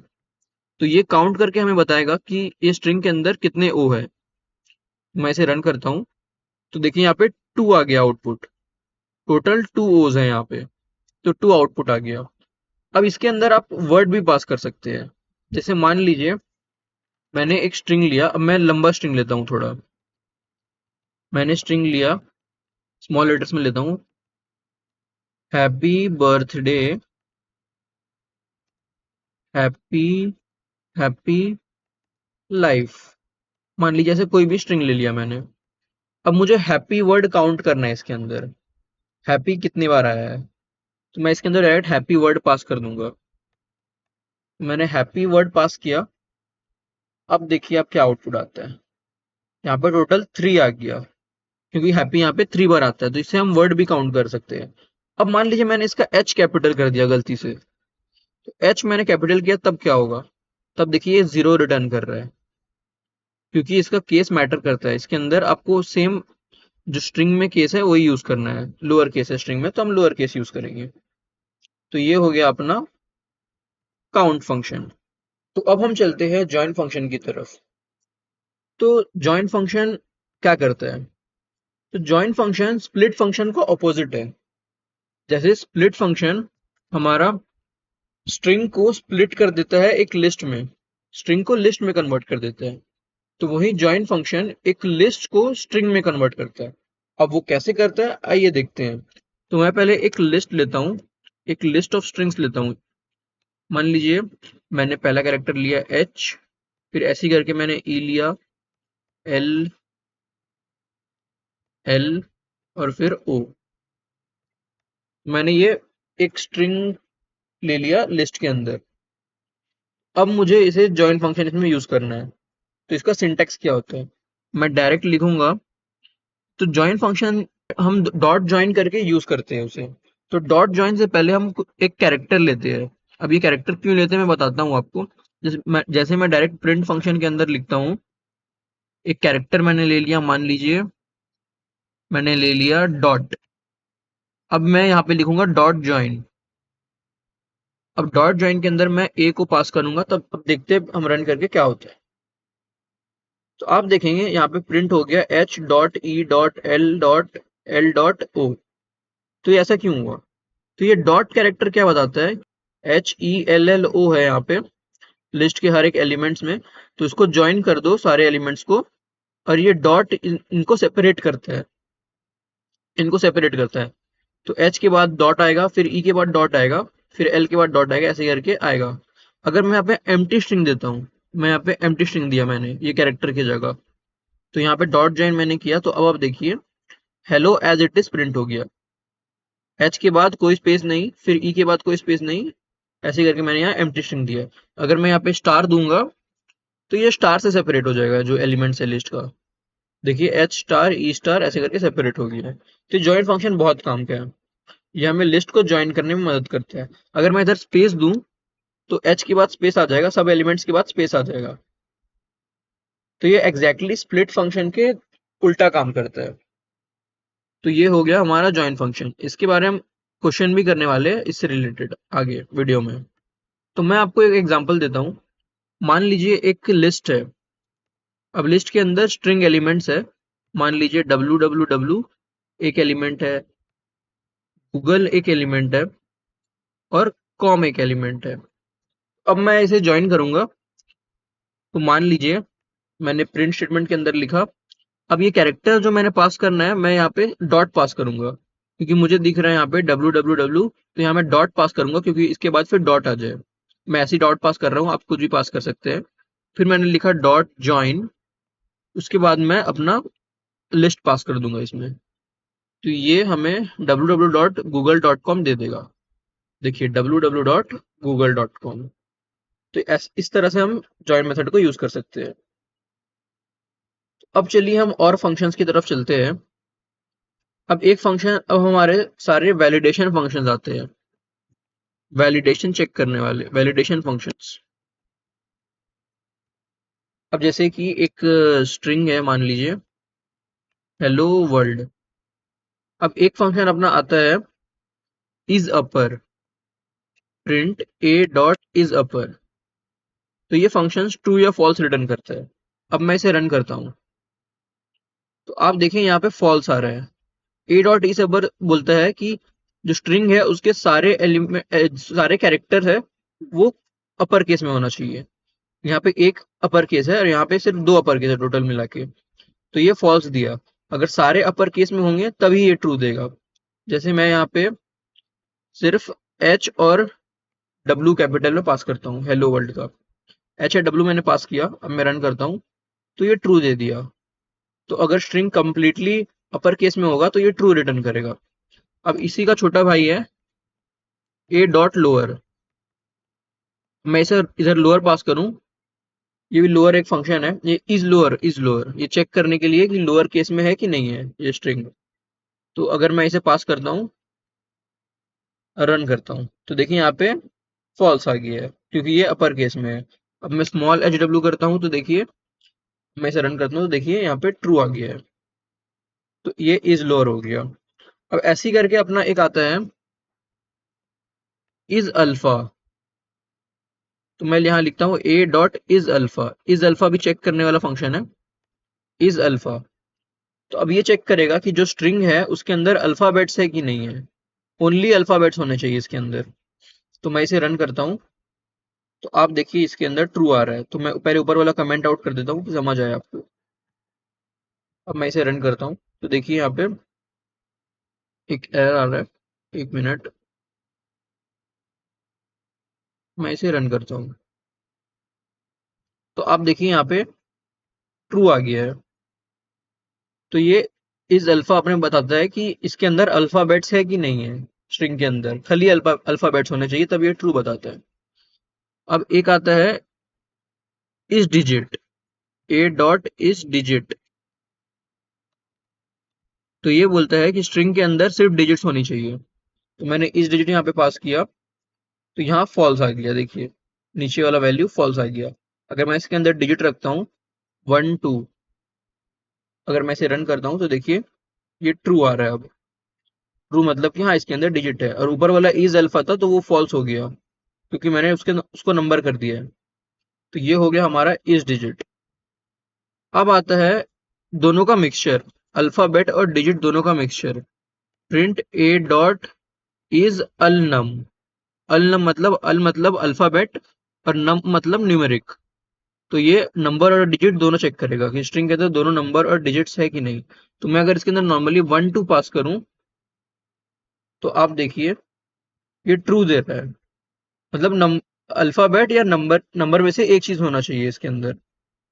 तो ये काउंट करके हमें बताएगा कि ये स्ट्रिंग के अंदर कितने ओ है। मैं इसे रन करता हूँ तो देखिए यहाँ पे 2 आ गया आउटपुट, टोटल 2 ओज है यहाँ पे, तो 2 आउटपुट आ गया। अब इसके अंदर आप वर्ड भी पास कर सकते हैं। जैसे मान लीजिए मैंने एक स्ट्रिंग लिया, अब मैं लंबा स्ट्रिंग लेता हूँ थोड़ा। मैंने स्ट्रिंग लिया, स्मॉल लेटर्स में लेता हूँ, happy birthday, happy happy life. मान लीजिए ऐसे कोई भी स्ट्रिंग ले लिया मैंने। अब मुझे हैप्पी वर्ड काउंट करना है इसके अंदर, हैप्पी कितनी बार आया है, तो मैं इसके अंदर डायरेक्ट हैप्पी वर्ड पास कर दूंगा। मैंने हैप्पी वर्ड पास किया। अब देखिए अब क्या आउटपुट आता है, यहाँ पर टोटल 3 आ गया, क्योंकि हैप्पी यहाँ पे 3 बार आता है, तो इससे हम वर्ड भी काउंट कर सकते हैं। अब मान लीजिए मैंने इसका एच कैपिटल कर दिया गलती से, तो एच मैंने कैपिटल किया, तब क्या होगा, तब देखिए ये 0 रिटर्न कर रहा है, क्योंकि इसका केस मैटर करता है। इसके अंदर आपको सेम जो स्ट्रिंग में केस है वही यूज करना है, लोअर केस है स्ट्रिंग में तो हम लोअर केस यूज करेंगे। तो ये हो गया अपना काउंट फंक्शन। तो अब हम चलते हैं जॉइन फंक्शन की तरफ। तो जॉइन फंक्शन क्या करता है, तो जॉइन फंक्शन स्प्लिट फंक्शन का ऑपोजिट है। जैसे स्प्लिट फंक्शन हमारा स्ट्रिंग को स्प्लिट कर देता है एक लिस्ट में, स्ट्रिंग को लिस्ट में कन्वर्ट कर देता है, तो वही जॉइन फंक्शन एक लिस्ट को स्ट्रिंग में कन्वर्ट करता है। अब वो कैसे करता है आइए देखते हैं। तो मैं पहले एक लिस्ट लेता हूँ, एक लिस्ट ऑफ स्ट्रिंग्स लेता हूँ। मान लीजिए मैंने पहला कैरेक्टर लिया एच, फिर ऐसे करके मैंने ई लिया, एल, एल और फिर ओ। मैंने ये एक स्ट्रिंग ले लिया लिस्ट के अंदर। अब मुझे इसे जॉइन फंक्शन इसमें यूज करना है, तो इसका सिंटैक्स क्या होता है, मैं डायरेक्ट लिखूंगा। तो जॉइन फंक्शन हम डॉट जॉइन करके यूज करते हैं उसे। तो डॉट जॉइन से पहले हम एक कैरेक्टर लेते हैं। अब ये कैरेक्टर क्यों लेते हैं मैं बताता हूँ आपको। जैसे मैं डायरेक्ट प्रिंट फंक्शन के अंदर लिखता हूँ, एक कैरेक्टर मैंने ले लिया, मान लीजिए मैंने ले लिया डॉट। अब मैं यहाँ पे लिखूंगा डॉट जॉइन। अब डॉट जॉइन के अंदर मैं ए को पास करूंगा, तब अब देखते हैं हम रन करके क्या होता है। तो आप देखेंगे यहाँ पे प्रिंट हो गया H dot E dot L dot O. तो ये ऐसा क्यों हुआ, तो ये डॉट कैरेक्टर क्या बताता है, H E L L O है यहाँ पे लिस्ट के हर एक एलिमेंट्स में, तो इसको ज्वाइन कर दो सारे एलिमेंट्स को, और ये डॉट इनको सेपरेट करता है, इनको सेपरेट करता है। तो एच के बाद डॉट आएगा, फिर ई के बाद डॉट आएगा, फिर एल के बाद डॉट आएगा, ऐसे करके आएगा। अगर मैं यहाँ पे एम्प्टी स्ट्रिंग देता हूँ, मैं यहाँ पे एम्प्टी स्ट्रिंग दिया मैंने ये कैरेक्टर की जगह, तो यहाँ पे डॉट ज्वाइन मैंने किया, तो अब आप देखिए hello as it is print हो गया। एच के बाद कोई स्पेस नहीं, फिर ई के बाद कोई स्पेस नहीं, ऐसे करके मैंने यहाँ एम्प्टी स्ट्रिंग दिया। अगर मैं यहाँ पे स्टार दूंगा तो ये स्टार से सेपरेट हो जाएगा जो एलिमेंट्स है लिस्ट का। देखिए एच स्टार ई स्टार ऐसे करके सेपरेट हो गया है। तो ज्वाइन फंक्शन बहुत काम का है, ये हमें लिस्ट को ज्वाइन करने में मदद करता है। अगर मैं इधर स्पेस दूं तो एच के बाद स्पेस आ जाएगा, सब एलिमेंट्स के बाद स्पेस आ जाएगा। तो ये एग्जैक्टली स्प्लिट फंक्शन के उल्टा काम करता है। तो ये हो गया हमारा ज्वाइन फंक्शन। इसके बारे में क्वेश्चन भी करने वाले हैं इससे रिलेटेड आगे वीडियो में। तो मैं आपको एक एग्जांपल देता हूँ। मान लीजिए एक लिस्ट है, अब लिस्ट के अंदर स्ट्रिंग एलिमेंट्स है। मान लीजिए www एक एलिमेंट है, गूगल एक एलिमेंट है और कॉम एक एलिमेंट है। अब मैं इसे ज्वाइन करूंगा, तो मान लीजिए मैंने प्रिंट स्टेटमेंट के अंदर लिखा। अब ये कैरेक्टर जो मैंने पास करना है, मैं यहाँ पे डॉट पास करूंगा, क्योंकि मुझे दिख रहा है यहाँ पे www, तो यहाँ मैं डॉट पास करूंगा क्योंकि इसके बाद फिर डॉट आ जाए। मैं ऐसे ही डॉट पास कर रहा हूँ, आप कुछ भी पास कर सकते हैं। फिर मैंने लिखा डॉट ज्वाइन, उसके बाद मैं अपना लिस्ट पास कर दूंगा इसमें, तो ये हमें www.google.com दे देगा। देखिए www.google.com। तो इस तरह से हम ज्वाइन मेथड को यूज कर सकते हैं। अब चलिए हम और फंक्शंस की तरफ चलते हैं। अब एक फंक्शन, अब हमारे सारे वैलिडेशन फंक्शंस आते हैं, वैलिडेशन चेक करने वाले वैलिडेशन फंक्शंस। अब जैसे कि एक स्ट्रिंग है, मान लीजिए हेलो वर्ल्ड। अब एक फंक्शन अपना आता है is upper, print a dot is upper. तो ये फंक्शन ट्रू या फॉल्स रिटर्न करता है। अब मैं इसे रन करता हूँ, तो आप देखें यहाँ पे फॉल्स आ रहा है। ए डॉट इज अपर बोलता है कि जो स्ट्रिंग है उसके सारे एलिमेंट, सारे कैरेक्टर है, वो अपर केस में होना चाहिए। यहाँ पे एक अपर केस है और यहाँ पे सिर्फ दो अपर केस है टोटल मिला के, तो ये फॉल्स दिया। अगर सारे अपर केस में होंगे तभी ये ट्रू देगा। जैसे मैं यहाँ पे सिर्फ एच और डब्ल्यू कैपिटल में पास करता हूँ हेलो वर्ल्ड का, एच और डब्ल्यू मैंने पास किया। अब मैं रन करता हूँ, तो ये ट्रू दे दिया। तो अगर स्ट्रिंग कंप्लीटली अपर केस में होगा तो ये ट्रू रिटर्न करेगा। अब इसी का छोटा भाई है ए डॉट लोअर। मैं इसे इधर लोअर पास करूं, ये भी लोअर एक फंक्शन है। ये इज लोअर ये चेक करने के लिए कि लोअर केस में है कि नहीं है ये स्ट्रिंग। तो अगर मैं इसे पास करता हूँ, रन करता हूँ, तो देखिए यहाँ पे फॉल्स आ गया है क्योंकि ये अपर केस में है। अब मैं स्मॉल एच डब्ल्यू करता हूँ, तो देखिए मैं इसे रन करता हूँ, तो देखिए यहाँ पे ट्रू आ गया है। तो ये इज लोअर हो गया। अब ऐसे ही करके अपना एक आता है इज अल्फा। तो मैं यहाँ लिखता हूँ ए डॉट इज अल्फा भी चेक करने वाला फंक्शन है, इज अल्फा। तो अब ये चेक करेगा कि जो स्ट्रिंग है उसके अंदर अल्फाबेट्स है कि नहीं है। ओनली अल्फाबेट्स होने चाहिए इसके अंदर। तो मैं इसे रन करता हूँ, तो आप देखिए इसके अंदर ट्रू आ रहा है। तो मैं पहले ऊपर वाला कमेंट आउट कर देता हूँ कि समझ आए आपको। अब मैं इसे रन करता हूँ, तो देखिए यहाँ पे एक एरर आ रहा है। एक मिनट, मैं इसे रन करता हूँ, तो आप देखिए यहाँ पे ट्रू आ गया है। तो ये इस अल्फा अपने बताता है कि इसके अंदर अल्फाबेट्स है कि नहीं है। स्ट्रिंग के अंदर खाली अल्फाबेट्स होने चाहिए, तब ये ट्रू बताता है। अब एक आता है इस डिजिट, ए डॉट इस डिजिट। तो ये बोलता है कि स्ट्रिंग के अंदर सिर्फ डिजिट्स होनी चाहिए। तो मैंने इस डिजिट यहाँ पे पास किया, तो यहाँ फॉल्स आ गया। देखिए नीचे वाला वैल्यू फॉल्स आ गया। अगर मैं इसके अंदर डिजिट रखता हूँ 1 2, अगर मैं इसे रन करता हूँ, तो देखिए ये ट्रू आ रहा है। अब ट्रू मतलब कि हाँ इसके अंदर डिजिट है, और ऊपर वाला इज अल्फा था तो वो फॉल्स हो गया क्योंकि मैंने उसको नंबर कर दिया है। तो ये हो गया हमारा इज डिजिट। अब आता है दोनों का मिक्सचर, अल्फाबेट और डिजिट दोनों का mixture. Print a dot is alnum. Alnum मतलब अल मतलब अल्फाबेट और नम मतलब न्यूमेरिक। तो ये नंबर और डिजिट दोनों चेक करेगा कि स्ट्रिंग के अंदर दोनों नंबर और डिजिट्स है कि नहीं। तो मैं अगर इसके अंदर नॉर्मली 1 2 पास करूं, तो आप देखिए ये ट्रू दे रहा है। मतलब अल्फाबेट या नंबर, नंबर में से एक चीज होना चाहिए इसके अंदर।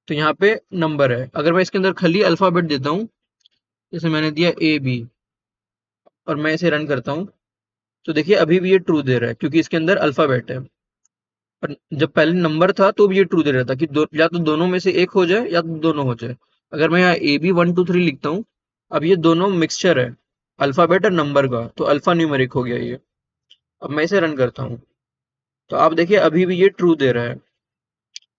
तो यहाँ पे नंबर है। अगर मैं इसके अंदर खाली अल्फाबेट देता हूँ, जैसे मैंने दिया ए बी, और मैं इसे रन करता हूँ, तो देखिए अभी भी ये ट्रू दे रहा है क्योंकि इसके अंदर अल्फाबेट है। और जब पहले नंबर था तो भी ये ट्रू दे रहा था कि या तो दोनों में से एक हो जाए या तो दोनों हो जाए। अगर मैं यहाँ ए बी 1 2 3 लिखता हूँ, अब ये दोनों मिक्सचर है अल्फाबेट और नंबर का, तो अल्फा न्यूमेरिक हो गया ये। अब मैं इसे रन करता हूँ, तो आप देखिए अभी भी ये ट्रू दे रहा है।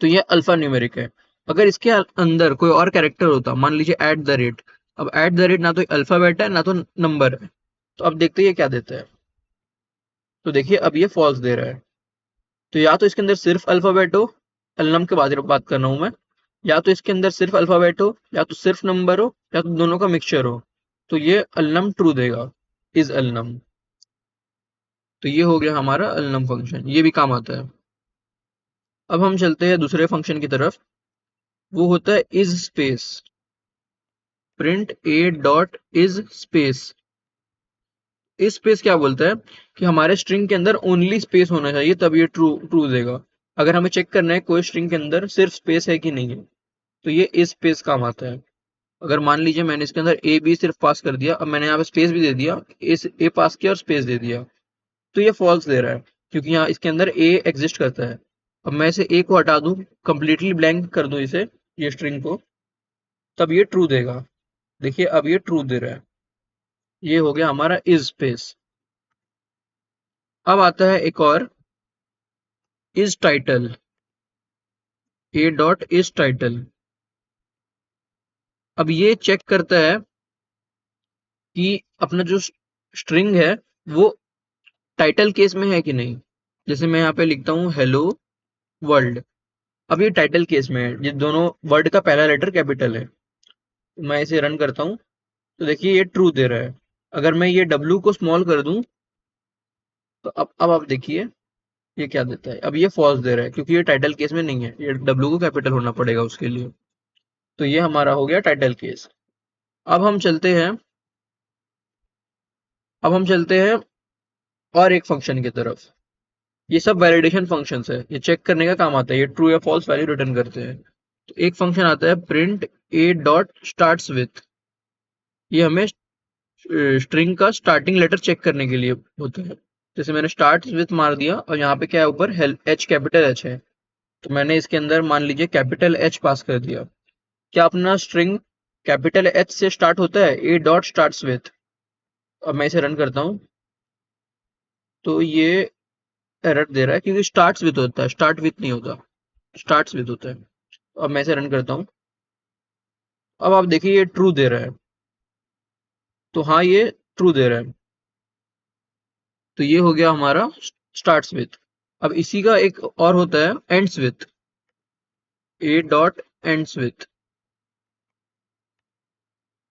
तो ये अल्फा न्यूमेरिक है। अगर इसके अंदर कोई और कैरेक्टर होता, मान लीजिए एट द रेट। अब एट द रेट ना तो अल्फाबेट है ना तो नंबर है, तो अब देखते हैं ये क्या देता है। तो देखिए अब ये फॉल्स दे रहा है। तो या तो इसके अंदर सिर्फ अल्फाबेट हो, अलनम के बाद बात कर रहा हूं मैं, या तो इसके अंदर सिर्फ अल्फाबेट हो, या तो सिर्फ नंबर हो, या तो दोनों का मिक्सचर हो। तो ये अलनम ट्रू देगा, इज अलनम। तो ये हो गया हमारा अलनम फंक्शन, ये भी काम आता है। अब हम चलते हैं दूसरे फंक्शन की तरफ, वो होता है is space. Print a dot is space. इस स्पेस क्या बोलता है कि हमारे स्ट्रिंग के अंदर ओनली स्पेस होना चाहिए, तब ये ट्रू ट्रू देगा। अगर हमें चेक करना है कोई स्ट्रिंग के अंदर सिर्फ स्पेस है कि नहीं है, तो ये इस स्पेस काम आता है। अगर मान लीजिए मैंने इसके अंदर ए बी सिर्फ पास कर दिया, अब मैंने यहाँ पे स्पेस भी दे दिया, इस ए पास किया और स्पेस दे दिया, तो ये फॉल्स दे रहा है, क्योंकि यहाँ इसके अंदर ए एग्जिस्ट करता है। अब मैं इसे ए को हटा दूं, कंप्लीटली ब्लैंक कर दूं इसे, ये स्ट्रिंग को, तब ये ट्रू देगा। देखिए अब ये ट्रू दे रहा है। ये हो गया हमारा इज स्पेस। अब आता है एक और, is title. A dot is title. अब ये चेक करता है कि अपना जो स्ट्रिंग है वो टाइटल केस में है कि नहीं। जैसे मैं यहाँ पे लिखता हूँ हेलो वर्ल्ड, अब ये टाइटल केस में है, ये दोनों वर्ड का पहला लेटर कैपिटल है। मैं इसे रन करता हूँ, तो देखिए ये ट्रू दे रहा है। अगर मैं ये W को स्मॉल कर दूं, तो अब आप देखिए ये क्या देता है। अब ये फॉल्स दे रहा है, क्योंकि ये टाइटल केस में नहीं है, ये W को कैपिटल होना पड़ेगा उसके लिए। तो ये हमारा हो गया टाइटल केस। अब हम चलते हैं अब हम चलते हैं और एक फंक्शन की तरफ। ये सब वैलिडेशन फंक्शंस है, ये चेक करने का काम आता है, ये ट्रू या फॉल्स वैल्यू रिटर्न करते हैं। तो एक फंक्शन आता है print a dot starts with. ये हमें स्ट्रिंग का स्टार्टिंग लेटर चेक करने के लिए होता है। जैसे मैंने स्टार्ट विथ मार दिया और यहाँ पे क्या है ऊपर, एच कैपिटल एच है, तो मैंने इसके अंदर मान लीजिए कैपिटल एच पास कर दिया। क्या अपना स्ट्रिंग कैपिटल एच से स्टार्ट होता है, ए डॉट स्टार्ट्स विथ। अब मैं इसे रन करता हूँ, तो ये एरर दे रहा है, क्योंकि स्टार्ट्स विथ होता है, स्टार्ट विथ नहीं होता, स्टार्ट्स विथ होता है। अब मैं इसे रन करता हूँ, अब आप देखिए ये ट्रू दे रहा है। तो हाँ ये ट्रू दे रहा है। तो ये हो गया हमारा स्टार्ट्स विथ। अब इसी का एक और होता है ends with. A dot ends with.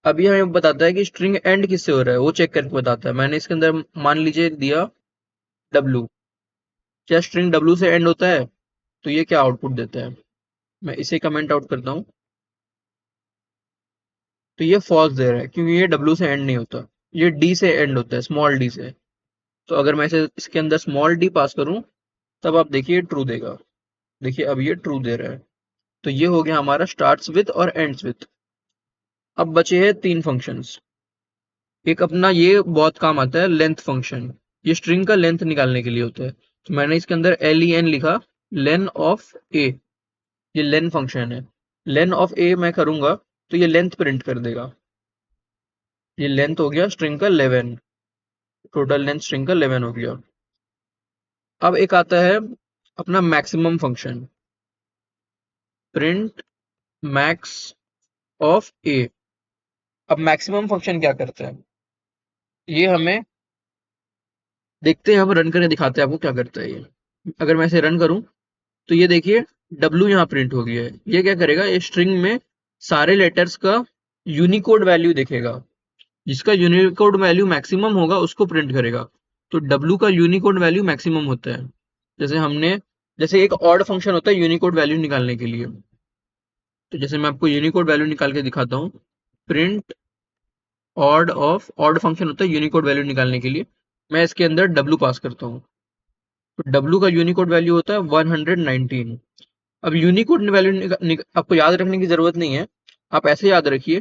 अभी हमें बताता है कि स्ट्रिंग एंड किससे हो रहा है, वो चेक करके बताता है। मैंने इसके अंदर मान लीजिए दिया W, क्या स्ट्रिंग W से एंड होता है, तो ये क्या आउटपुट देता है। मैं इसे कमेंट आउट करता हूँ, तो ये फॉल्स दे रहा है, क्योंकि ये W से एंड नहीं होता, ये D से एंड होता है, स्मॉल d से। तो अगर मैं इसे इसके अंदर स्मॉल d पास करूं, तब आप देखिए ट्रू देगा। देखिए अब ये ट्रू दे रहा है। तो ये हो गया हमारा स्टार्ट्स विथ और एंड्स विथ। अब बचे हैं तीन फंक्शंस। एक अपना ये बहुत काम आता है लेंथ फंक्शन, ये स्ट्रिंग का लेंथ निकालने के लिए होता है। तो मैंने इसके अंदर len लिखा, लेन ऑफ ए, ये लेन फंक्शन है। लेन ऑफ ए मैं करूंगा, तो ये लेंथ प्रिंट कर देगा। ये लेंथ हो गया स्ट्रिंग का 11, टोटल लेंथ स्ट्रिंग का 11 हो गया। अब एक आता है अपना maximum function, print max of a. अब मैक्सिमम फंक्शन क्या करता है, ये हमें देखते हैं, हम रन करके दिखाते हैं आपको क्या करता है ये। अगर मैं इसे रन करूं, तो ये देखिए W यहाँ प्रिंट हो गया है। ये क्या करेगा, ये स्ट्रिंग में सारे लेटर्स का यूनिकोड वैल्यू देखेगा, जिसका यूनिकोड वैल्यू मैक्सिमम होगा उसको प्रिंट करेगा। तो W का यूनिकोड वैल्यू मैक्सिमम होता है। जैसे एक ऑड फंक्शन होता है यूनिकोड वैल्यू निकालने के लिए, तो जैसे मैं आपको यूनिकोड वैल्यू निकाल के दिखाता हूँ। प्रिंट ऑड फंक्शन होता है यूनिकोड वैल्यू निकालने के लिए। मैं इसके अंदर W पास करता हूँ, तो W का यूनिकोड वैल्यू होता है 119। अब यूनिकोड वैल्यू आपको याद रखने की जरूरत नहीं है, आप ऐसे याद रखिए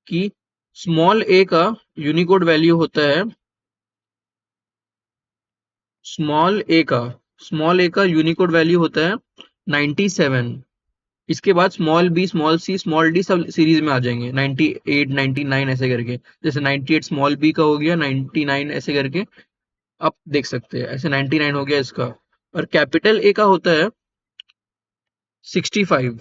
कि स्मॉल ए का यूनिकोड वैल्यू होता है, स्मॉल ए का यूनिकोड वैल्यू होता है 97। इसके बाद small B, small C, small D सब सीरीज में आ जाएंगे, 98, 99 ऐसे करके। जैसे 98 स्मॉल बी का हो गया, 99 ऐसे करके आप देख सकते हैं। ऐसे 99 हो गया इसका। और कैपिटल ए का होता है 65।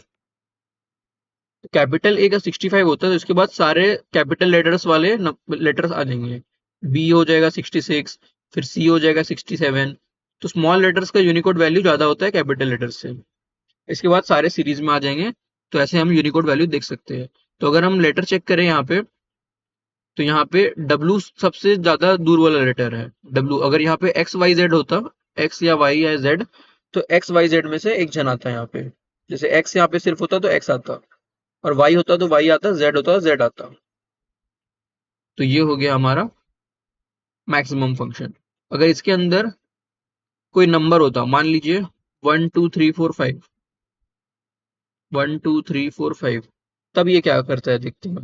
कैपिटल ए का 65 होता है, तो इसके बाद सारे कैपिटल लेटर्स वाले लेटर्स आ जाएंगे। बी हो जाएगा 66, फिर सी हो जाएगा 67। तो स्मॉल लेटर्स का यूनिकोड वैल्यू ज्यादा होता है कैपिटल लेटर्स से। इसके बाद सारे सीरीज में आ जाएंगे, तो ऐसे हम यूनिकोड वैल्यू देख सकते हैं। तो अगर हम लेटर चेक करें यहाँ पे, तो यहाँ पे W सबसे ज्यादा दूर वाला लेटर है W। अगर यहाँ पे XYZ होता, X या Y या Z, तो एक्स वाई जेड में से एक जन आता है यहाँ पे। जैसे एक्स यहाँ पे सिर्फ होता तो एक्स आता, और वाई होता तो वाई आता, जेड होता तो जेड आता। तो ये हो गया हमारा मैक्सिमम फंक्शन। अगर इसके अंदर कोई नंबर होता, मान लीजिए 1 2 3 4 5, 1 2 3 4 5, तब ये क्या करता है देखते हैं।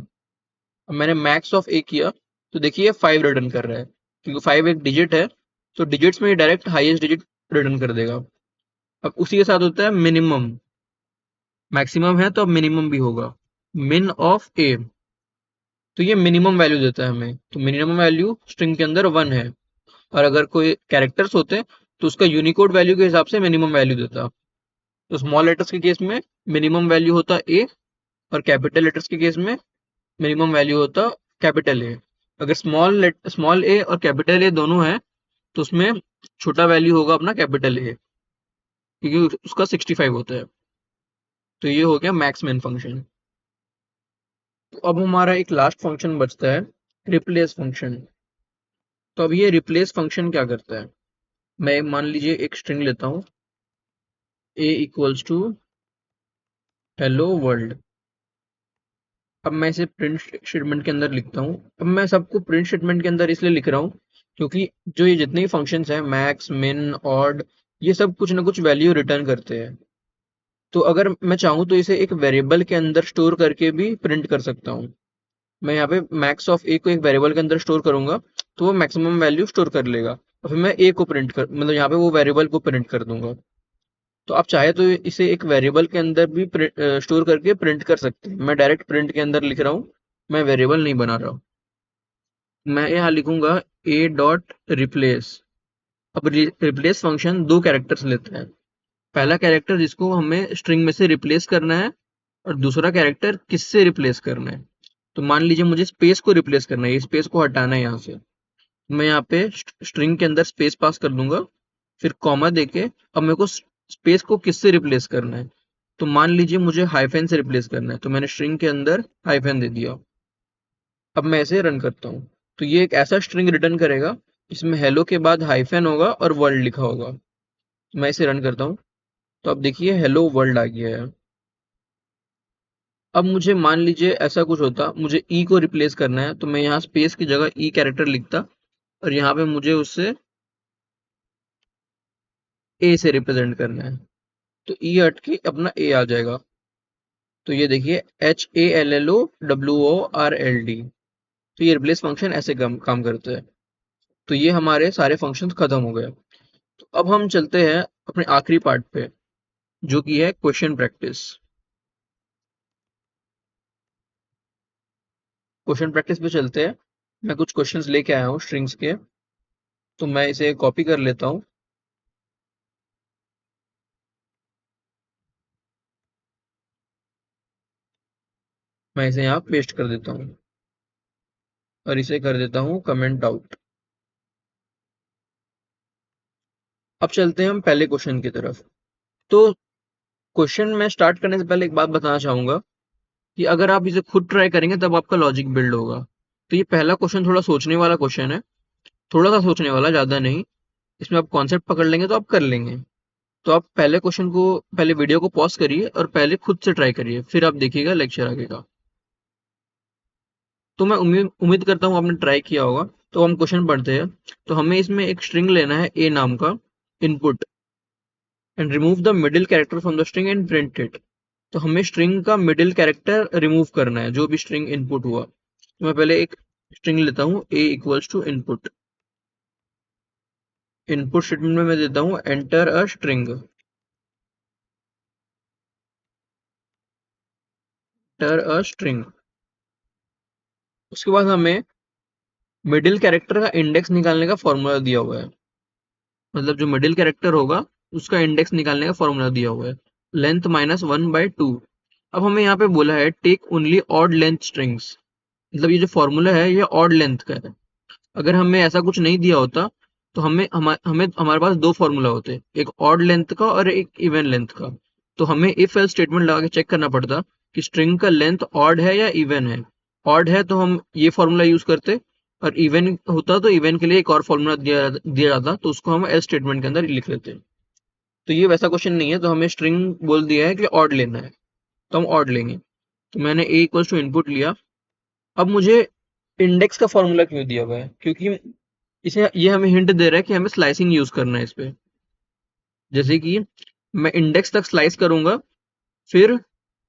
अब मैंने मैक्स ऑफ ए किया, तो देखिए 5 रिटर्न कर रहा है, क्योंकि 5 एक डिजिट है, तो डिजिट्स में डायरेक्ट हाईएस्ट डिजिट रिटर्न कर देगा। अब उसी के साथ होता है मिनिमम, मैक्सिमम है तो अब मिनिमम भी होगा, मिन ऑफ ए। तो ये मिनिमम वैल्यू देता है हमें, तो मिनिमम वैल्यू स्ट्रिंग के अंदर 1 है, और अगर कोई कैरेक्टर्स होते तो उसका यूनिकोड वैल्यू के हिसाब से मिनिमम वैल्यू देता। तो स्मॉल लेटर्स के केस में मिनिमम वैल्यू होता ए, और कैपिटल लेटर्स के केस में मिनिमम वैल्यू होता कैपिटल ए। अगर स्मॉल ए और कैपिटल ए दोनों है, तो उसमें छोटा वैल्यू होगा अपना कैपिटल ए, क्योंकि उसका 65 होता है। तो ये हो गया मैक्स मिन फंक्शन। तो अब हमारा एक लास्ट फंक्शन बचता है, रिप्लेस फंक्शन। तो अब ये रिप्लेस फंक्शन क्या करता है, मैं मान लीजिए एक स्ट्रिंग लेता हूँ, a equals to hello world. अब मैं इसे प्रिंट स्टेटमेंट के अंदर लिखता हूँ। अब मैं सबको प्रिंट स्टेटमेंट के अंदर इसलिए लिख रहा हूँ, क्योंकि जो ये जितने भी फंक्शंस हैं, मैक्स मिन ऑड, ये सब कुछ ना कुछ वैल्यू रिटर्न करते हैं। तो अगर मैं चाहूँ तो इसे एक वेरिएबल के अंदर स्टोर करके भी प्रिंट कर सकता हूँ। मैं यहाँ पे मैक्स ऑफ ए को एक वेरिएबल के अंदर स्टोर करूंगा, तो वो मैक्सिमम वैल्यू स्टोर कर लेगा, और फिर मैं ए को प्रिंट कर, मतलब यहाँ पे वो वेरिएबल को प्रिंट कर दूंगा। तो आप चाहे तो इसे एक वेरिएबल के अंदर भी स्टोर करके प्रिंट कर सकते हैं। मैं डायरेक्ट प्रिंट के अंदर लिख रहा हूँ, मैं वेरिएबल नहीं बना रहा हूँ। मैं यहाँ लिखूंगा ए डॉट रिप्लेस। अब रिप्लेस फंक्शन दो कैरेक्टर्स लेता है। पहला कैरेक्टर जिसको हमें स्ट्रिंग में से रिप्लेस करना है, और दूसरा कैरेक्टर किससे रिप्लेस करना है। तो मान लीजिए मुझे स्पेस को रिप्लेस करना है, ये स्पेस को हटाना है यहाँ से। मैं यहाँ पे स्ट्रिंग के अंदर स्पेस पास कर दूंगा, फिर कॉमा देके अब मेरे को स्पेस को किससे रिप्लेस करना है। तो मान लीजिए मुझे हाइफेन से रिप्लेस करना है, तो मैंने स्ट्रिंग के अंदर हाइफेन दे दिया। अब मैं इसे रन करता हूँ, तो ये एक ऐसा स्ट्रिंग रिटर्न करेगा जिसमें हेलो के बाद हाइफेन होगा और वर्ल्ड लिखा होगा। मैं इसे रन करता हूँ, तो अब देखिए हेलो वर्ल्ड आ गया है। अब मुझे मान लीजिए ऐसा कुछ होता, मुझे ई को रिप्लेस करना है, तो मैं यहाँ स्पेस की जगह ई कैरेक्टर लिखता, और यहाँ पे मुझे उससे ए से रिप्रेजेंट करना है, तो ई हट के अपना ए आ जाएगा। तो ये देखिए HALLOWORLD। तो ये रिप्लेस फंक्शन ऐसे काम करता है। तो ये हमारे सारे फंक्शंस खत्म हो गए। तो अब हम चलते हैं अपने आखिरी पार्ट पे, जो कि है क्वेश्चन प्रैक्टिस। क्वेश्चन प्रैक्टिस पे चलते हैं। मैं कुछ क्वेश्चंस लेके आया हूँ स्ट्रिंग्स के, तो मैं इसे कॉपी कर लेता हूँ। मैं इसे यहाँ पेस्ट कर देता हूँ, और इसे कर देता हूँ कमेंट आउट। अब चलते हैं हम पहले क्वेश्चन की तरफ। तो क्वेश्चन में स्टार्ट करने से पहले एक बात बताना चाहूंगा, कि अगर आप इसे खुद ट्राई करेंगे तब आपका लॉजिक बिल्ड होगा। तो ये पहला क्वेश्चन थोड़ा सोचने वाला क्वेश्चन है, थोड़ा सा सोचने वाला, ज़्यादा नहीं। इसमें आप कॉन्सेप्ट पकड़ लेंगे तो आप कर लेंगे। तो आप पहले क्वेश्चन को, पहले वीडियो को पॉज करिए और पहले खुद से ट्राई करिए, फिर आप देखिएगा लेक्चर आगे का। तो मैं उम्मीद उम्मीद करता हूँ आपने ट्राई किया होगा। तो हम क्वेश्चन पढ़ते हैं। तो हमें इसमें एक स्ट्रिंग लेना है ए नाम का, input, and remove the middle character from the string and print it. तो हमें स्ट्रिंग का मिडिल कैरेक्टर रिमूव करना है, जो भी स्ट्रिंग इनपुट हुआ। तो मैं पहले एक स्ट्रिंग लेता हूँ a equals to input. Input statement में मैं देता हूँ enter a string, enter a string. उसके बाद हमें मिडिल कैरेक्टर का इंडेक्स निकालने का फॉर्मूला दिया हुआ है, मतलब जो मिडिल कैरेक्टर होगा उसका इंडेक्स निकालने का फॉर्मूला दिया हुआ है, लेंथ -1/2। अब हमें यहाँ पे बोला है take only odd length strings, मतलब ये जो फॉर्मूला है ये ऑड लेंथ का है। अगर हमें ऐसा कुछ नहीं दिया होता, तो हमें हमारे पास दो फॉर्मूला होते, एक ऑड लेंथ का और एक इवन लेंथ का। तो हमें इफ एल्स स्टेटमेंट लगा के चेक करना पड़ता कि स्ट्रिंग का लेंथ ऑड है या इवन है। ऑड है तो हम ये फॉर्मूला यूज करते, और इवन होता तो इवन के लिए एक और फॉर्मूला दिया दिया जाता, तो उसको हम एल्स स्टेटमेंट के अंदर लिख लेते। तो ये वैसा क्वेश्चन नहीं है, तो हमें स्ट्रिंग बोल दिया है कि ऑड लेना है, तो हम ऑड लेंगे। तो मैंने a इक्वल्स टू इनपुट लिया। अब मुझे इंडेक्स का फॉर्मूला क्यों दिया हुआ है, क्योंकि इसे ये हमें हिंट दे रहा है कि हमें स्लाइसिंग यूज करना है इस पे। जैसे कि मैं इंडेक्स तक स्लाइस करूंगा, फिर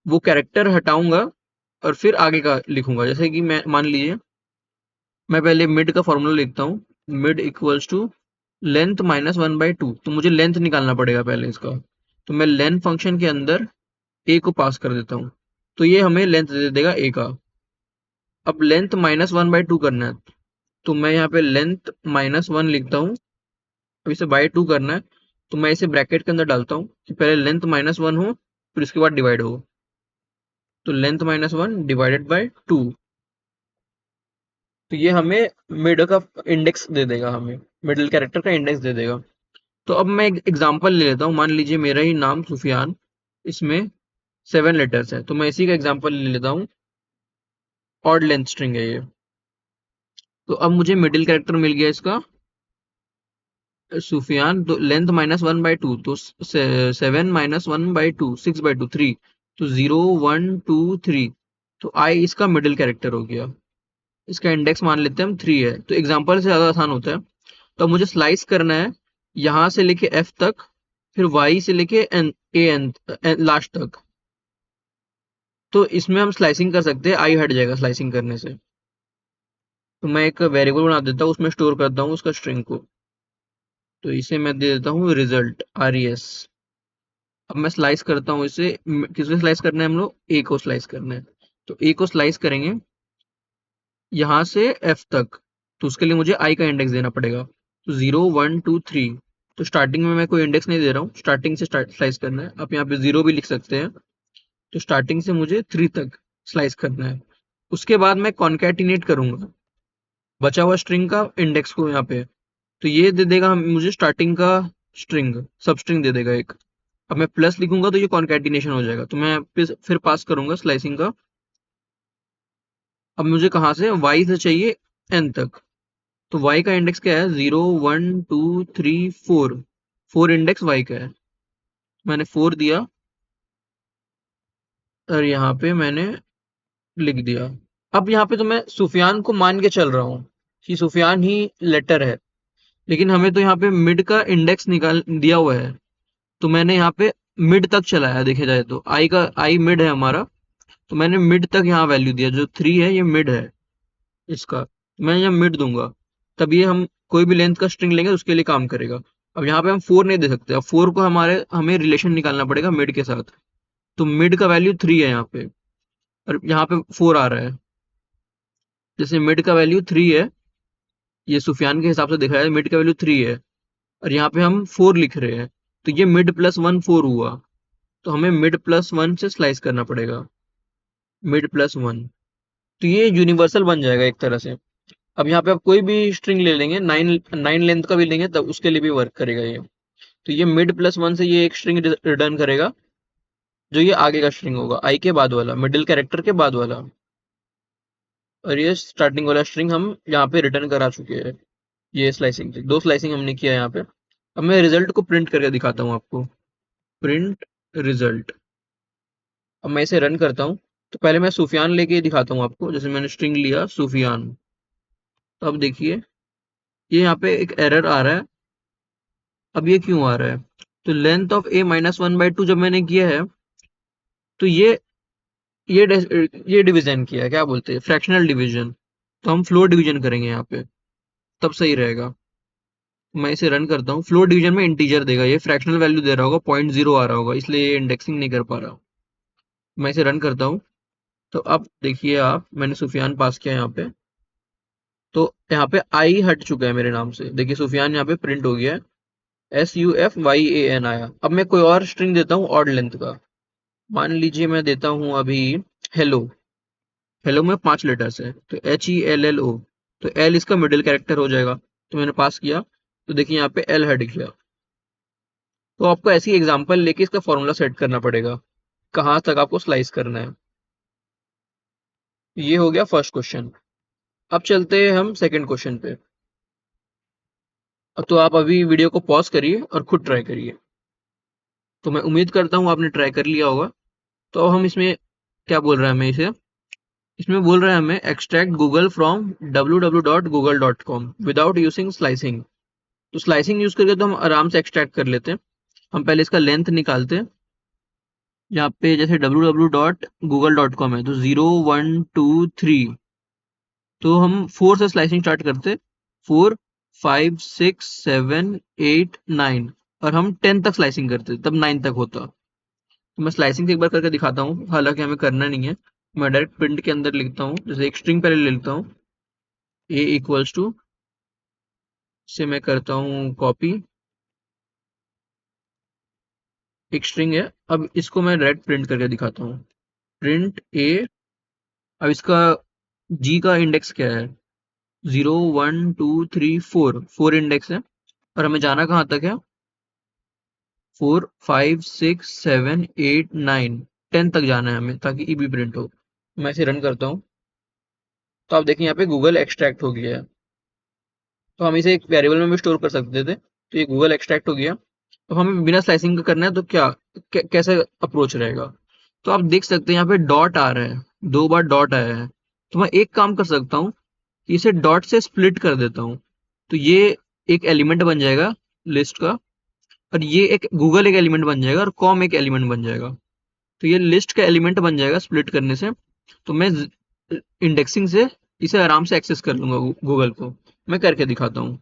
वो कैरेक्टर हटाऊंगा और फिर आगे का लिखूंगा। जैसे कि मैं मान लीजिए मैं पहले मिड का फॉर्मूला लिखता हूँ, mid equals to length minus 1/2। तो मुझे लेंथ निकालना पड़ेगा पहले इसका, तो मैं लेंथ फंक्शन के अंदर a को पास कर देता हूँ, तो ये हमें लेंथ दे देगा a का। अब लेंथ माइनस 1/2 करना है, तो मैं यहाँ पे लेंथ -1 लिखता हूँ। अब इसे बाय 2 करना है, तो मैं इसे ब्रैकेट के अंदर डालता हूँ कि पहले लेंथ -1 हो, फिर उसके बाद डिवाइड हो। तो लेंथ -1 डिवाइडेड बाय 2, तो ये हमें मिड का इंडेक्स दे देगा, हमें मिडिल कैरेक्टर का इंडेक्स दे देगा। तो अब मैं एक एग्जांपल ले लेता हूँ। मान लीजिए मेरा ही नाम सुफियान, इसमें 7 लेटर्स है, तो मैं इसी का एग्जांपल ले लेता हूँ। ऑड लेंथ स्ट्रिंग है ये। तो अब मुझे मिडिल कैरेक्टर मिल गया इसका सुफियान, तो लेंथ -1/2, तो 7 -1/2 6/2 3, तो 0 1 2 3, तो आई इसका मिडिल कैरेक्टर हो गया। इसका इंडेक्स मान लेते हैं हम 3 है, तो एग्जांपल से ज्यादा आसान होता है। तो अब मुझे स्लाइस करना है यहाँ से लेके एफ तक, फिर वाई से लेके एन ए एन लास्ट तक। तो इसमें हम स्लाइसिंग कर सकते हैं, आई हट जाएगा स्लाइसिंग करने से। तो मैं एक वेरिएबल बना देता हूँ, उसमें स्टोर करता हूँ उसका स्ट्रिंग को। तो इसे मैं दे देता हूँ रिजल्ट RES। अब मैं स्लाइस करता हूँ इसे, किसमें स्लाइस करना है हम लोग, ए को स्लाइस करना है। तो ए को स्लाइस करेंगे यहाँ से एफ तक, तो उसके लिए मुझे आई का इंडेक्स देना पड़ेगा। तो 0 1 2 3, तो स्टार्टिंग में मैं कोई इंडेक्स नहीं दे रहा हूँ, स्टार्टिंग से स्लाइस करना है। आप यहाँ पे 0 भी लिख सकते हैं। तो स्टार्टिंग से मुझे 3 तक स्लाइस करना है। उसके बाद मैं कॉन्कैटिनेट करूंगा बचा हुआ स्ट्रिंग का इंडेक्स को यहाँ पे, तो ये दे देगा मुझे स्टार्टिंग का स्ट्रिंग, सब स्ट्रिंग दे देगा एक। अब मैं प्लस लिखूंगा तो ये कॉन्कैटिनेशन हो जाएगा, तो मैं फिर पास करूंगा स्लाइसिंग का। अब मुझे कहाँ से, y से चाहिए n तक। तो y का इंडेक्स क्या है, 0 1 2 3 4, 4 इंडेक्स y का है। मैंने 4 दिया और यहाँ पे मैंने लिख दिया। अब यहाँ पे तो मैं सुफियान को मान के चल रहा हूँ कि सुफियान ही लेटर है, लेकिन हमें तो यहाँ पे मिड का इंडेक्स निकाल दिया हुआ है। तो मैंने यहाँ पे मिड तक चलाया, देखे जाए तो आई मिड है हमारा। तो मैंने मिड तक यहाँ वैल्यू दिया, जो 3 है ये मिड है इसका, मैं यहाँ मिड दूंगा, तब ये हम कोई भी लेंथ का स्ट्रिंग लेंगे उसके लिए काम करेगा। अब यहाँ पे हम 4 नहीं दे सकते, अब 4 को हमें रिलेशन निकालना पड़ेगा मिड के साथ। तो मिड का वैल्यू 3 है यहाँ पे, और यहाँ पे 4 आ रहा है। जैसे मिड का वैल्यू 3 है, ये सुफियान के हिसाब से देखा जाए मिड का वैल्यू 3 है, और यहाँ पे हम 4 लिख रहे हैं, तो ये मिड प्लस 1 4 हुआ। तो हमें मिड प्लस 1 से स्लाइस करना पड़ेगा, मिड प्लस 1। तो ये यूनिवर्सल बन जाएगा एक तरह से। अब यहाँ पे आप कोई भी स्ट्रिंग ले लेंगे, 9 लेंथ का भी लेंगे तब उसके लिए भी वर्क करेगा ये। तो ये मिड प्लस 1 से ये एक स्ट्रिंग रिटर्न करेगा, जो ये आगे का स्ट्रिंग होगा, आई के बाद वाला, मिडिल कैरेक्टर के बाद वाला। और ये स्टार्टिंग वाला स्ट्रिंग हम यहाँ पे रिटर्न करा चुके हैं। ये स्लाइसिंग थी, 2 स्लाइसिंग हमने किया यहाँ पे। अब मैं रिजल्ट को प्रिंट करके दिखाता हूँ आपको, प्रिंट रिजल्ट। अब मैं इसे रन करता हूँ, तो पहले मैं सुफियान लेके दिखाता हूँ आपको। जैसे मैंने स्ट्रिंग लिया सुफियान, तो अब देखिए ये यहाँ पे एक एरर आ रहा है। अब ये क्यों आ रहा है, तो लेंथ ऑफ a -1/2 जब मैंने किया है, तो ये डिवीजन किया है, क्या बोलते हैं, फ्रैक्शनल डिवीजन। तो हम फ्लोर डिवीजन करेंगे यहाँ पे, तब सही रहेगा। मैं इसे रन करता हूँ, फ्लोर डिवीजन में इंटीजर देगा, ये फ्रैक्शनल वैल्यू दे रहा होगा, 0.0 आ रहा होगा, इसलिए ये इंडेक्सिंग नहीं कर पा रहा। मैं इसे रन करता हूँ, तो अब देखिए आप, मैंने सुफियान पास किया यहाँ पे, तो यहाँ पे आई हट चुका है मेरे नाम से। देखिए सुफियान यहाँ पे प्रिंट हो गया है, SUFYAN आया। अब मैं कोई और स्ट्रिंग देता हूँ ऑड लेंथ का। मान लीजिए मैं देता हूँ अभी हेलो। हेलो में 5 लेटर्स है, तो HELLO, तो एल इसका मिडिल कैरेक्टर हो जाएगा। तो मैंने पास किया, तो देखिए यहाँ पे एल हट गया। तो आपको ऐसी एग्जांपल लेके इसका फॉर्मूला सेट करना पड़ेगा, कहाँ तक आपको स्लाइस करना है। ये हो गया फर्स्ट क्वेश्चन। अब चलते हैं हम सेकंड क्वेश्चन पे। अब तो आप अभी वीडियो को पॉज करिए और खुद ट्राई करिए। तो मैं उम्मीद करता हूँ आपने ट्राई कर लिया होगा। तो अब हम इसमें क्या बोल रहा है हमें इसे, इसमें बोल रहा है हमें extract Google from www.google.com without using slicing. तो स्लाइसिंग यूज करके तो हम आराम से एक्सट्रैक्ट कर लेते हैं। हम पहले इसका लेंथ निकालते हैं। यहाँ पे जैसे www.google.com है तो 0 1 2 3, तो हम 4 से स्लाइसिंग स्टार्ट करते, 4 5 6 7 8 9, और हम 10 तक स्लाइसिंग करते तब 9 तक होता। तो मैं स्लाइसिंग से एक बार करके दिखाता हूँ, हालांकि हमें करना नहीं है। मैं डायरेक्ट प्रिंट के अंदर लिखता हूँ, जैसे एक स्ट्रिंग पहले ले लेता हूँ, a इक्वल्स टू, से मैं करता हूँ कॉपी, एक स्ट्रिंग है। अब इसको मैं डायरेक्ट प्रिंट करके दिखाता हूँ, प्रिंट a। अब इसका g का इंडेक्स क्या है, 0 1 2 3 4, 4 इंडेक्स है। और हमें जाना कहाँ तक है, 4 5 6 7 8 9, 10 तक जाना है हमें, ताकि ई भी प्रिंट हो। मैं इसे रन करता हूँ, तो आप देखिए यहाँ पे गूगल एक्सट्रैक्ट हो गया है। तो हम इसे एक वेरिएबल में भी स्टोर कर सकते थे, तो ये गूगल एक्सट्रैक्ट हो गया। तो हमें बिना स्लाइसिंग का करना है, तो कैसे अप्रोच रहेगा। तो आप देख सकते हैं यहाँ पे डॉट आ रहा है, 2 बार डॉट आया है। तो मैं एक काम कर सकता हूँ, इसे डॉट से स्प्लिट कर देता हूँ। तो ये एक एलिमेंट बन जाएगा लिस्ट का, और ये एक गूगल एक एलिमेंट बन जाएगा, और कॉम एक एलिमेंट बन जाएगा। तो ये लिस्ट का एलिमेंट बन जाएगा स्प्लिट करने से। तो मैं इंडेक्सिंग से इसे आराम से एक्सेस कर लूंगा गूगल को। मैं करके दिखाता हूँ।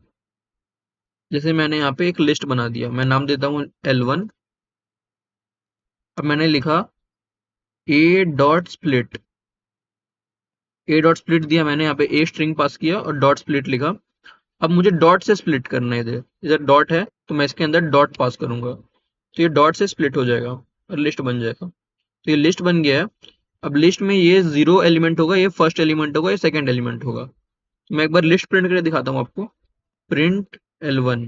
जैसे मैंने यहाँ पे एक लिस्ट बना दिया, मैं नाम देता हूँ L1। अब मैंने लिखा a dot split, a dot split दिया मैंने, यहाँ पे a स्ट्रिंग पास किया और डॉट स्प्लिट लिखा। अब मुझे डॉट से स्प्लिट करना है, इधर इधर डॉट है तो मैं इसके अंदर डॉट पास करूंगा, तो ये डॉट से स्प्लिट हो जाएगा और लिस्ट बन जाएगा। तो ये लिस्ट बन गया है। अब लिस्ट में ये 0 एलिमेंट होगा, ये फर्स्ट एलिमेंट होगा, ये सेकंड एलिमेंट होगा। मैं एक बार लिस्ट प्रिंट करके दिखाता हूँ आपको, प्रिंट L1।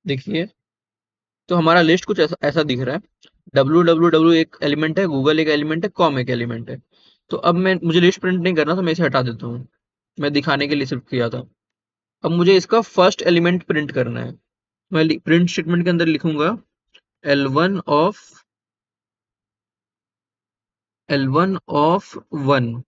देखिए, तो हमारा लिस्ट कुछ ऐसा ऐसा दिख रहा है। www एक एलिमेंट है, गूगल एक एलिमेंट है, कॉम एक एलिमेंट है। तो अब मुझे लिस्ट प्रिंट नहीं करना, तो मैं इसे हटा देता हूँ। मैं दिखाने के लिए सिर्फ किया था। अब मुझे इसका फर्स्ट एलिमेंट प्रिंट करना है। मैं प्रिंट स्टेटमेंट के अंदर लिखूंगा L1 ऑफ वन।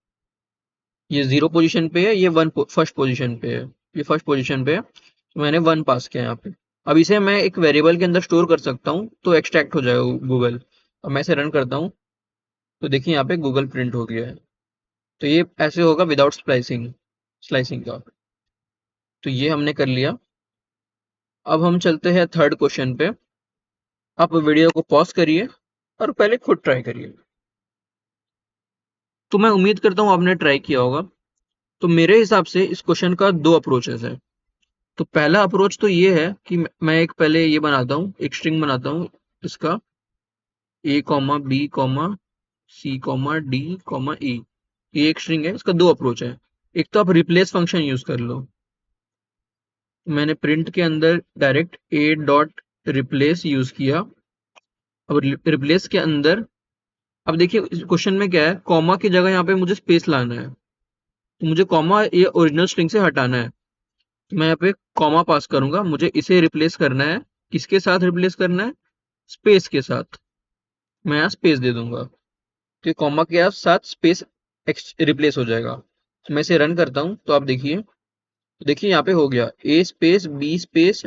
ये 0 पोजीशन पे है, ये फर्स्ट पोजीशन पे है, ये फर्स्ट पोजीशन पे है। तो मैंने 1 पास किया यहाँ पे। अब इसे मैं एक वेरिएबल के अंदर स्टोर कर सकता हूँ, तो एक्सट्रैक्ट हो जाएगा गूगल। अब मैं इसे रन करता हूँ, तो देखिए यहाँ पे गूगल प्रिंट हो गया है। तो ये ऐसे होगा विदाउट स्लाइसिंग, स्लाइसिंग का। तो ये हमने कर लिया। अब हम चलते हैं थर्ड क्वेश्चन पे। आप वीडियो को पॉज करिए और पहले खुद ट्राई करिए। तो मैं उम्मीद करता हूँ आपने ट्राई किया होगा। तो मेरे हिसाब से इस क्वेश्चन का 2 अप्रोचेस है। तो पहला अप्रोच तो ये है कि मैं एक पहले ये बनाता हूँ, एक स्ट्रिंग बनाता हूँ इसका, a comma b comma c comma d comma e। ये एक स्ट्रिंग है, इसका 2 अप्रोच है। एक तो आप रिप्लेस फंक्शन यूज कर लो। मैंने प्रिंट के अंदर direct a dot replace use किया। अब रिप्लेस के अंदर, अब देखिए इस क्वेश्चन में क्या है, कॉमा की जगह यहाँ पे मुझे स्पेस लाना है। तो मुझे कॉमा ये ओरिजिनल स्ट्रिंग से हटाना है। तो मैं यहाँ पे कॉमा पास करूंगा, मुझे इसे रिप्लेस करना है। किसके साथ रिप्लेस करना है, स्पेस के साथ। मैं यहाँ स्पेस दे दूंगा, तो ये कॉमा के साथ स्पेस रिप्लेस हो जाएगा। तो मैं इसे रन करता हूँ, तो आप देखिए, तो देखिए यहाँ पे हो गया a space b space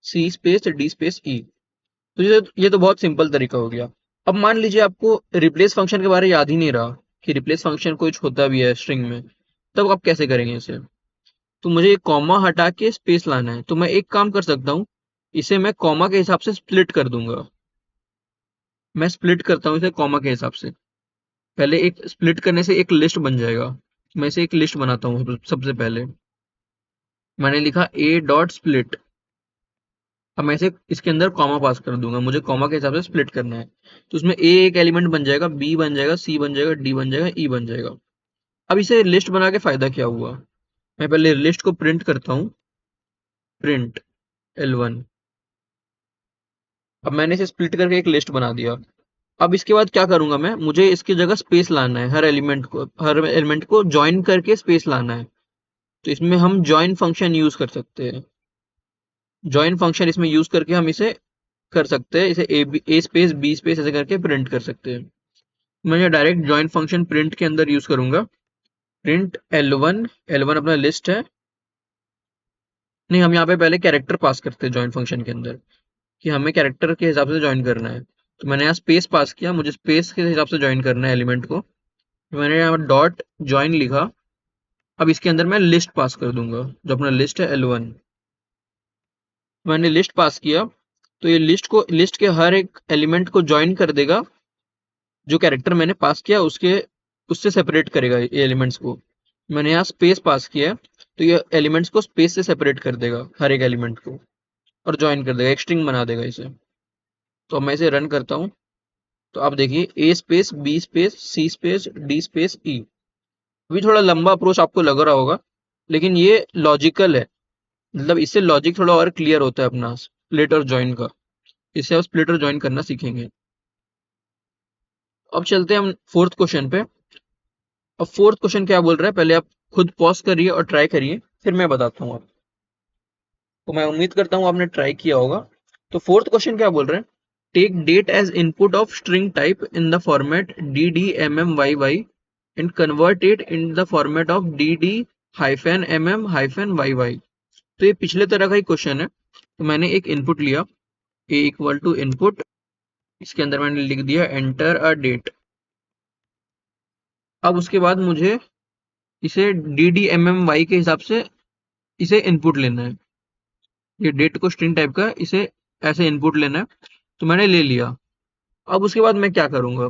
c space d space e। तो ये तो बहुत सिंपल तरीका हो गया। अब मान लीजिए आपको रिप्लेस फंक्शन के बारे में याद ही नहीं रहा कि रिप्लेस फंक्शन कुछ होता भी है स्ट्रिंग में, तब आप कैसे करेंगे इसे। तो मुझे ये कॉमा हटा के स्पेस लाना है। तो मैं एक काम कर सकता हूँ, इसे मैं कॉमा के हिसाब से स्प्लिट कर दूंगा। मैं स्प्लिट करता हूँ इसे कॉमा के हिसाब से। पहले एक स्प्लिट करने से एक लिस्ट बन जाएगा। मैं इसे एक लिस्ट बनाता हूँ सबसे पहले। मैंने लिखा a डॉट स्प्लिट। अब मैं इसे इसके अंदर कॉमा पास कर दूंगा, मुझे कॉमा के हिसाब से स्प्लिट करना है। तो उसमें a एक एलिमेंट बन जाएगा, b बन जाएगा, c बन जाएगा, d बन जाएगा, e बन जाएगा। अब इसे लिस्ट बना के फायदा क्या हुआ, मैं पहले लिस्ट को प्रिंट करता हूँ, प्रिंट L1। अब मैंने इसे स्प्लिट करके एक लिस्ट बना दिया। अब इसके बाद क्या करूंगा मैं, मुझे इसकी जगह स्पेस लाना है, हर एलिमेंट को ज्वाइन करके स्पेस लाना है। तो इसमें हम ज्वाइन फंक्शन यूज कर सकते हैं। ज्वाइन फंक्शन इसमें यूज करके हम इसे कर सकते हैं, इसे ए स्पेस बी स्पेस ऐसे करके प्रिंट कर सकते हैं। मैं ये डायरेक्ट जॉइन फंक्शन प्रिंट के अंदर यूज करूंगा। प्रिंट L1, L1 अपना लिस्ट है। नहीं, हम यहाँ पे पहले कैरेक्टर पास करते हैं जॉइन फंक्शन के अंदर, कि हमें कैरेक्टर के हिसाब से ज्वाइन करना है। तो मैंने यहाँ स्पेस पास किया, मुझे स्पेस के हिसाब से ज्वाइन करना है एलिमेंट को। तो मैंने यहाँ डॉट ज्वाइन लिखा। अब इसके अंदर मैं लिस्ट पास कर दूंगा, जो अपना लिस्ट है L1। मैंने लिस्ट पास किया, तो ये लिस्ट के हर एक एलिमेंट को ज्वाइन कर देगा। जो कैरेक्टर मैंने पास किया उससे सेपरेट करेगा ये एलिमेंट्स को। मैंने यहाँ स्पेस पास किया है, तो ये एलिमेंट्स को स्पेस से सेपरेट कर देगा, हर एक एलिमेंट को, और ज्वाइन कर देगा, एक स्ट्रिंग बना देगा इसे। तो अब मैं इसे रन करता हूँ, तो आप देखिए ए स्पेस बी स्पेस सी स्पेस डी स्पेस ई। अभी थोड़ा लंबा अप्रोच आपको लग रहा होगा, लेकिन ये लॉजिकल है। मतलब इससे लॉजिक थोड़ा और क्लियर होता है अपना स्प्लिट और ज्वाइन का। इससे आप स्प्लिट और ज्वाइन करना सीखेंगे। अब चलते हैं हम फोर्थ क्वेश्चन पे। अब फोर्थ क्वेश्चन क्या बोल रहा है, पहले आप खुद पॉज करिए और ट्राई करिए, फिर मैं बताता हूँ आपको। तो मैं उम्मीद करता हूँ आपने ट्राई किया होगा। तो फोर्थ क्वेश्चन क्या बोल रहे हैं, take date as input of string type in the format DDMMYY and convert it in the format of DD-MM-YY। तो ये पिछले तरह का ही क्वेश्चन है। तो मैंने एक इनपुट लिया, a इक्वल टू इनपुट, इसके अंदर मैंने लिख दिया एंटर अ डेट। अब उसके बाद मुझे इसे DDMMY के हिसाब से इसे इनपुट लेना है। ये डेट को स्ट्रिंग टाइप का इसे ऐसे इनपुट लेना है। तो मैंने ले लिया। अब उसके बाद मैं क्या करूंगा,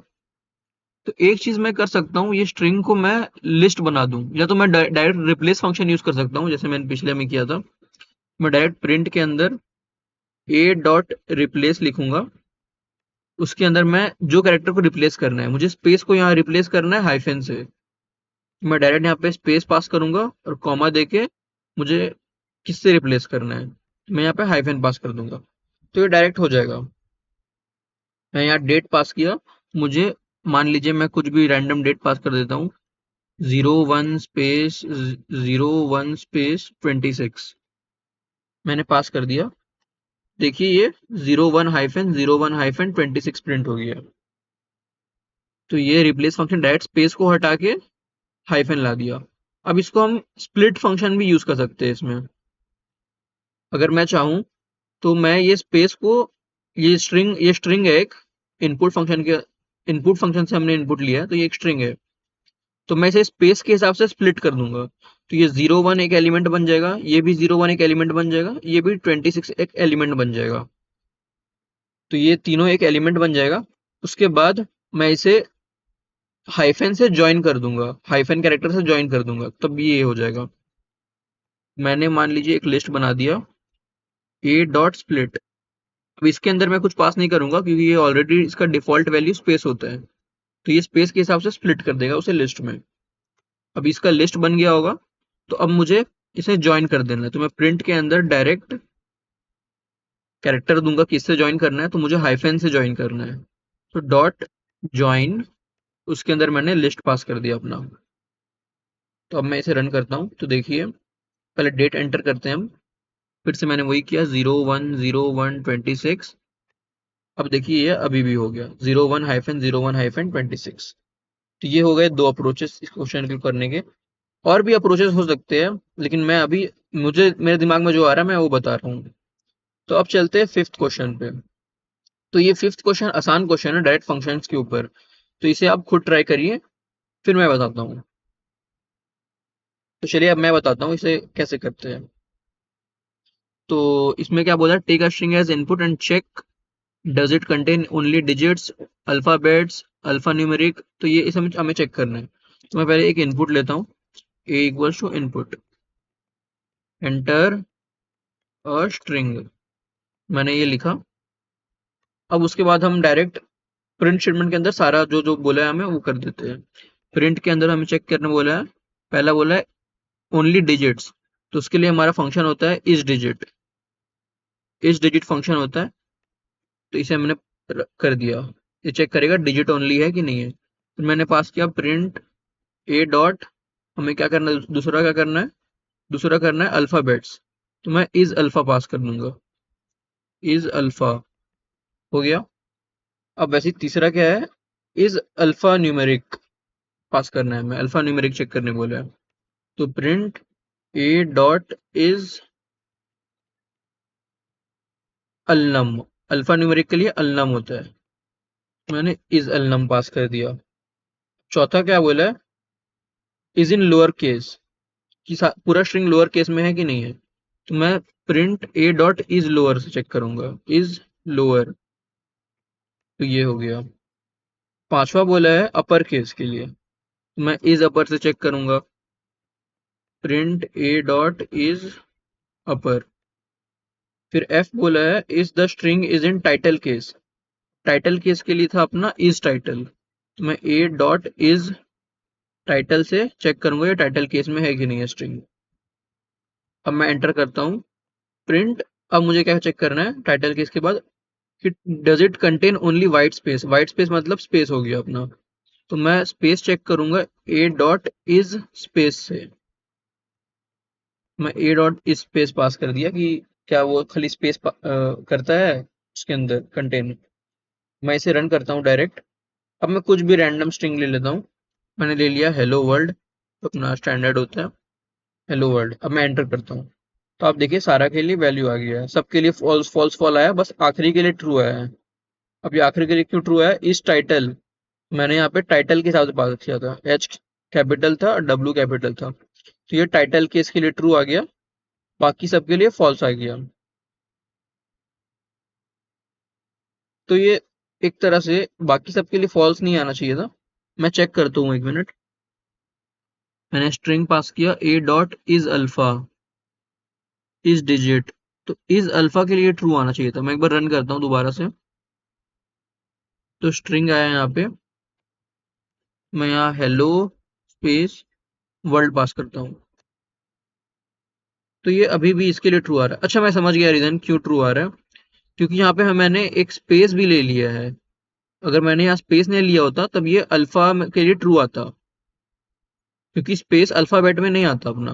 तो एक चीज मैं कर सकता हूँ, ये स्ट्रिंग को मैं लिस्ट बना दूं, या तो मैं डायरेक्ट रिप्लेस फंक्शन यूज कर सकता हूँ, जैसे मैंने पिछले में किया था। मैं डायरेक्ट प्रिंट के अंदर a डॉट रिप्लेस लिखूंगा। उसके अंदर मैं जो कैरेक्टर को रिप्लेस करना है, मुझे स्पेस को यहाँ रिप्लेस करना है हाइफन से। मैं डायरेक्ट यहाँ पे स्पेस पास करूंगा और कॉमा देके मुझे किससे रिप्लेस करना है, मैं यहाँ पे हाइफन पास कर दूंगा, तो ये डायरेक्ट हो जाएगा। मैं यहाँ डेट पास किया, मुझे मान लीजिए मैं कुछ भी रैंडम डेट पास कर देता हूँ, 01 स्पेस मैंने पास कर दिया। देखिए ये 01-01-26 प्रिंट हो गया। तो ये रिप्लेस फंक्शन डायरेक्ट स्पेस को हटा के हाइफन ला दिया। अब इसको हम स्प्लिट फंक्शन भी यूज कर सकते हैं इसमें। अगर मैं चाहूँ तो मैं ये स्पेस को, ये स्ट्रिंग है एक, इनपुट फंक्शन से हमने इनपुट लिया है, तो ये एक स्ट्रिंग है। तो मैं इसे स्पेस के हिसाब से स्प्लिट कर दूंगा। तो ये 01 एक एलिमेंट बन जाएगा, ये भी 01 एक एलिमेंट बन जाएगा, ये भी 26 एक एलिमेंट बन जाएगा। तो ये तीनों एक एलिमेंट बन जाएगा। उसके बाद मैं इसे हाइफन से ज्वाइन कर दूंगा, हाइफन कैरेक्टर से ज्वाइन कर दूंगा, तब ये हो जाएगा। मैंने मान लीजिए एक लिस्ट बना दिया a डॉट स्प्लिट। अब इसके अंदर मैं कुछ पास नहीं करूंगा, क्योंकि ये ऑलरेडी इसका डिफॉल्ट वैल्यू स्पेस होता है। तो ये स्पेस के हिसाब से स्प्लिट कर देगा उसे लिस्ट में। अब इसका लिस्ट बन गया होगा, तो अब मुझे इसे ज्वाइन कर देना है। तो मैं प्रिंट के अंदर डायरेक्ट कैरेक्टर दूंगा कि इससे ज्वाइन करना है, तो मुझे हाइफन से ज्वाइन करना है। तो डॉट ज्वाइन, उसके अंदर मैंने लिस्ट पास कर दिया अपना। तो अब मैं इसे रन करता हूँ, तो देखिए पहले डेट एंटर करते हैं हम। फिर से मैंने वही किया, 01-01-26। अब देखिए ये अभी भी हो गया 01-01-26। तो ये हो गए दो अप्रोचेस इस क्वेश्चन को करने के। और भी अप्रोचेस हो सकते हैं, लेकिन मैं अभी, मुझे मेरे दिमाग में जो आ रहा है मैं वो बता रहा हूँ। तो अब चलते हैं फिफ्थ क्वेश्चन पे। तो ये फिफ्थ क्वेश्चन आसान क्वेश्चन है डायरेक्ट फंक्शंस के ऊपर। तो इसे आप खुद ट्राई करिए, फिर मैं बताता हूँ। तो चलिए अब मैं बताता हूँ इसे कैसे करते हैं। तो इसमें क्या बोला, take a string as input and check does it contain only digits, alphabets, alphanumeric. तो ये इसे हमें चेक करना है। तो मैं पहले एक इनपुट लेता हूँ, a equals to input, enter और स्ट्रिंग, मैंने ये लिखा। अब उसके बाद हम डायरेक्ट प्रिंट स्टेटमेंट के अंदर सारा जो जो बोला है हमें वो कर देते हैं। प्रिंट के अंदर हमें चेक करने बोला है, पहला बोला है ओनली डिजिट्स। तो उसके लिए हमारा फंक्शन होता है इस डिजिट फंक्शन होता है। तो इसे हमने कर दिया, ये चेक करेगा डिजिट ओनली है कि नहीं है। फिर मैंने पास किया प्रिंट ए डॉट, हमें क्या करना है, दूसरा क्या करना है, दूसरा करना है अल्फाबेट्स। तो मैं इज अल्फा पास कर दूंगा, इज अल्फा। हो गया। अब वैसे ही तीसरा क्या है, इज अल्फा न्यूमेरिक पास करना है, मैं अल्फा न्यूमेरिक चेक करने बोला है। तो print a dot is alnum, alphanumeric के लिए अलनम होता है, मैंने इज अलनम पास कर दिया। चौथा क्या बोला है, इज इन लोअर केस, कि पूरा स्ट्रिंग लोअर केस में है कि नहीं है। तो मैं print a dot is lower से चेक करूंगा, इज लोअर, तो ये हो गया। पांचवा बोला है अपर केस के लिए, तो मैं इज अपर से चेक करूंगा, print a dot is upper. फिर एफ बोला है is the string is in title case, title case के लिए था अपना इज टाइटल, तो मैं ए डॉट इज टाइटल से चेक करूंगा ये टाइटल केस में है कि नहीं है स्ट्रिंग। अब मैं एंटर करता हूँ प्रिंट। अब मुझे क्या चेक करना है टाइटल केस के बाद, कि does it contain only white space, white space मतलब स्पेस हो गया अपना, तो मैं स्पेस चेक करूंगा ए डॉट इज स्पेस से, मैं ए डॉट इज स्पेस पास कर दिया कि क्या वो खाली स्पेस करता है उसके अंदर कंटेन। मैं इसे रन करता हूँ डायरेक्ट। अब मैं कुछ भी रैंडम स्ट्रिंग ले लेता हूँ, मैंने ले लिया हेलो वर्ल्ड, अपना स्टैंडर्ड होता है हेलो वर्ल्ड। अब मैं एंटर करता हूँ, तो आप देखिए सारा के लिए वैल्यू आ गया है, सबके लिए फॉल्स फॉल्स फॉल आया, बस आखिरी के लिए ट्रू आया है। अब ये आखिरी के लिए क्यों ट्रू आया, इस टाइटल, मैंने यहाँ पे टाइटल के हिसाब से पास किया था, एच कैपिटल था डब्ल्यू कैपिटल था, तो ये टाइटल केस के लिए ट्रू आ गया, बाकी सबके लिए फॉल्स आ गया। तो ये एक तरह से बाकी सबके लिए फॉल्स नहीं आना चाहिए था। मैं चेक करता हूँ, एक मिनट। मैंने स्ट्रिंग पास किया ए dot is alpha, is digit, तो इज अल्फा के लिए ट्रू आना चाहिए था। मैं एक बार रन करता हूँ दोबारा से, तो स्ट्रिंग आया यहाँ पे, मैं यहाँ हेलो स्पेस वर्ल्ड पास करता हूँ, तो ये अभी भी इसके लिए ट्रू आ रहा है। अच्छा मैं समझ गया रीजन क्यों ट्रू आ रहा है, क्योंकि यहाँ पे मैंने एक स्पेस भी ले लिया है, अगर मैंने यहाँ स्पेस नहीं लिया होता तब ये अल्फा के लिए ट्रू आता, क्योंकि स्पेस अल्फाबेट में नहीं आता अपना,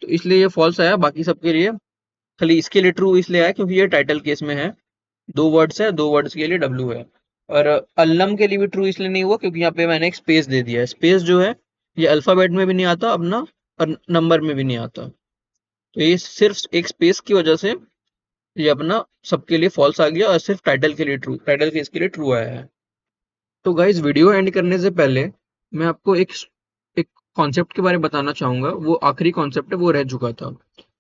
तो इसलिए ये फॉल्स आया बाकी सबके लिए। खाली इसके लिए ट्रू इसलिए आया क्योंकि ये टाइटल केस में है, दो वर्ड्स है, दो वर्ड्स के लिए डब्ल्यू है। और अल्लम के लिए भी ट्रू इसलिए नहीं हुआ क्योंकि यहाँ पे मैंने एक स्पेस दे दिया है, स्पेस जो है ये अल्फाबेट में भी नहीं आता अपना और नंबर में भी नहीं आता, तो ये सिर्फ एक स्पेस की वजह से ये अपना सबके लिए फॉल्स आ गया और सिर्फ टाइटल के लिए ट्रू, टाइटल केस के लिए ट्रू आया है। तो गाइज वीडियो एंड करने से पहले मैं आपको एक कॉन्सेप्ट के बारे में बताना चाहूंगा, वो आखिरी कॉन्सेप्ट है, वो रह चुका था।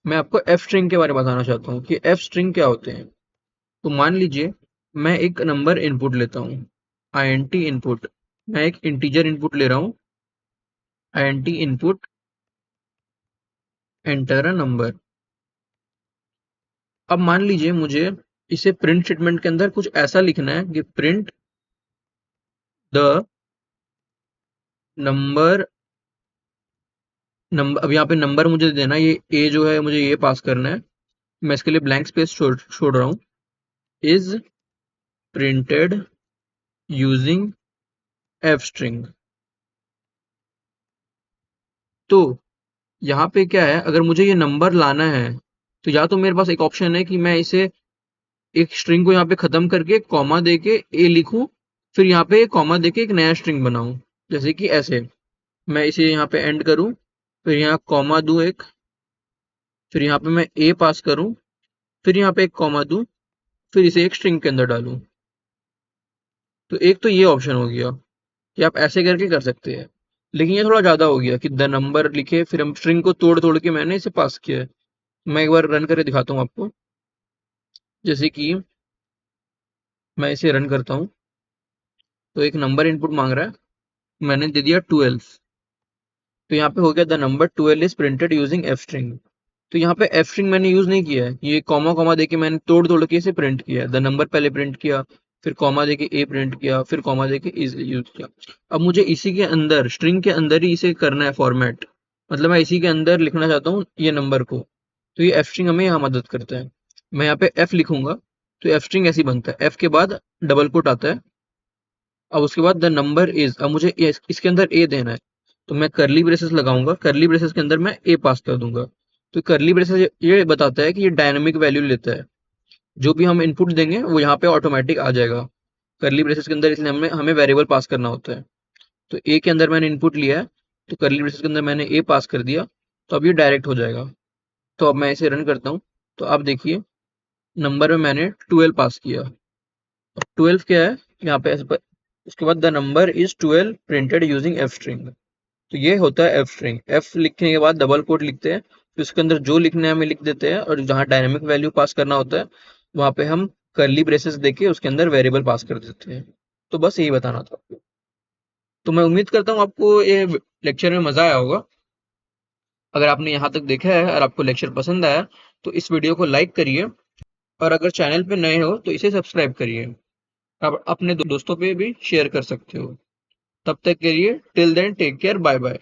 मैं आपको एफ स्ट्रिंग के बारे में बताना चाहता हूँ कि एफ स्ट्रिंग क्या होते हैं। तो मान लीजिए मैं एक नंबर इनपुट लेता हूँ, आईएनटी इनपुट, मैं एक इंटीजर इनपुट ले रहा हूँ, INT input enter a number. अब मान लीजिए मुझे इसे प्रिंट स्टेटमेंट के अंदर कुछ ऐसा लिखना है कि प्रिंट द नंबर, नंबर, अब यहाँ पे नंबर मुझे देना है, ये ए जो है मुझे ये पास करना है, मैं इसके लिए ब्लैंक स्पेस छोड़ रहा हूँ, is printed using F string. तो यहाँ पे क्या है, अगर मुझे ये नंबर लाना है तो या तो मेरे पास एक ऑप्शन है कि मैं इसे एक स्ट्रिंग को यहाँ पे खत्म करके कॉमा देके ए लिखूं, फिर यहाँ पे कॉमा देके एक नया स्ट्रिंग बनाऊं, जैसे कि ऐसे मैं इसे यहाँ पे एंड करूं, फिर यहाँ कॉमा दूं एक, फिर यहाँ पे मैं ए पास करूं, फिर यहाँ पे एक कॉमा दूं, फिर इसे एक स्ट्रिंग के अंदर डालूं। तो एक तो ये ऑप्शन हो गया कि आप ऐसे करके कर सकते हैं, लेकिन ये थोड़ा ज्यादा हो गया कि द नंबर लिखे फिर हम स्ट्रिंग को तोड़ तोड़ के मैंने इसे पास किया है। मैं एक बार रन करके दिखाता हूँ आपको, जैसे कि मैं इसे रन करता हूँ, तो एक नंबर इनपुट मांग रहा है, मैंने दे दिया 12, तो यहाँ पे हो गया the number 12 is printed using F string. तो यहाँ पे एफ स्ट्रिंग मैंने यूज नहीं किया है, ये कॉमा कॉमा देके मैंने तोड़ तोड़ के इसे प्रिंट किया है, द नंबर पहले प्रिंट किया, फिर कॉमा देके ए प्रिंट किया, फिर कॉमा देके इज यूज किया। अब मुझे इसी के अंदर स्ट्रिंग के अंदर ही इसे करना है फॉर्मेट, मतलब मैं इसी के अंदर लिखना चाहता हूँ ये नंबर को, तो ये एफ स्ट्रिंग हमें यहाँ मदद करता है। मैं यहाँ पे एफ लिखूंगा तो एफ स्ट्रिंग ऐसी बनता है, एफ के बाद डबल कोट आता है, अब उसके बाद द नंबर इज, अब मुझे इसके अंदर ए देना है, तो मैं करली ब्रेसेस लगाऊंगा, करली ब्रेसेस के अंदर मैं ए पास कर दूंगा। तो करली ब्रेसेस ये बताता है कि ये डायनामिक वैल्यू लेता है, जो भी हम इनपुट देंगे वो यहाँ पे ऑटोमेटिक आ जाएगा कर्ली ब्रेसेस के अंदर, इसलिए हमें हमें वेरिएबल पास करना होता है। तो ए के अंदर मैंने इनपुट लिया है, तो कर्ली ब्रेसेस के अंदर मैंने ए पास कर दिया, तो अब ये डायरेक्ट हो जाएगा। तो अब मैं इसे रन करता हूँ, तो आप देखिए नंबर में मैंने 12 पास किया। अब 12 क्या है यहाँ पे ऐसे उसके बाद the number is 12 printed using F string. तो ये होता है एफ स्ट्रिंग। एफ लिखने के बाद डबल कोट लिखते हैं, फिर उसके अंदर जो लिखना है हमें लिख देते हैं, और जहाँ डायनेमिक वैल्यू पास करना होता है वहां पे हम कर्ली ब्रेसेस देके उसके अंदर वेरिएबल पास कर देते हैं। तो बस यही बताना था आपको। तो मैं उम्मीद करता हूँ आपको ये लेक्चर में मजा आया होगा। अगर आपने यहाँ तक देखा है और आपको लेक्चर पसंद आया तो इस वीडियो को लाइक करिए, और अगर चैनल पे नए हो तो इसे सब्सक्राइब करिए। आप अपने दोस्तों पे भी शेयर कर सकते हो। तब तक के लिए till then take care, bye bye.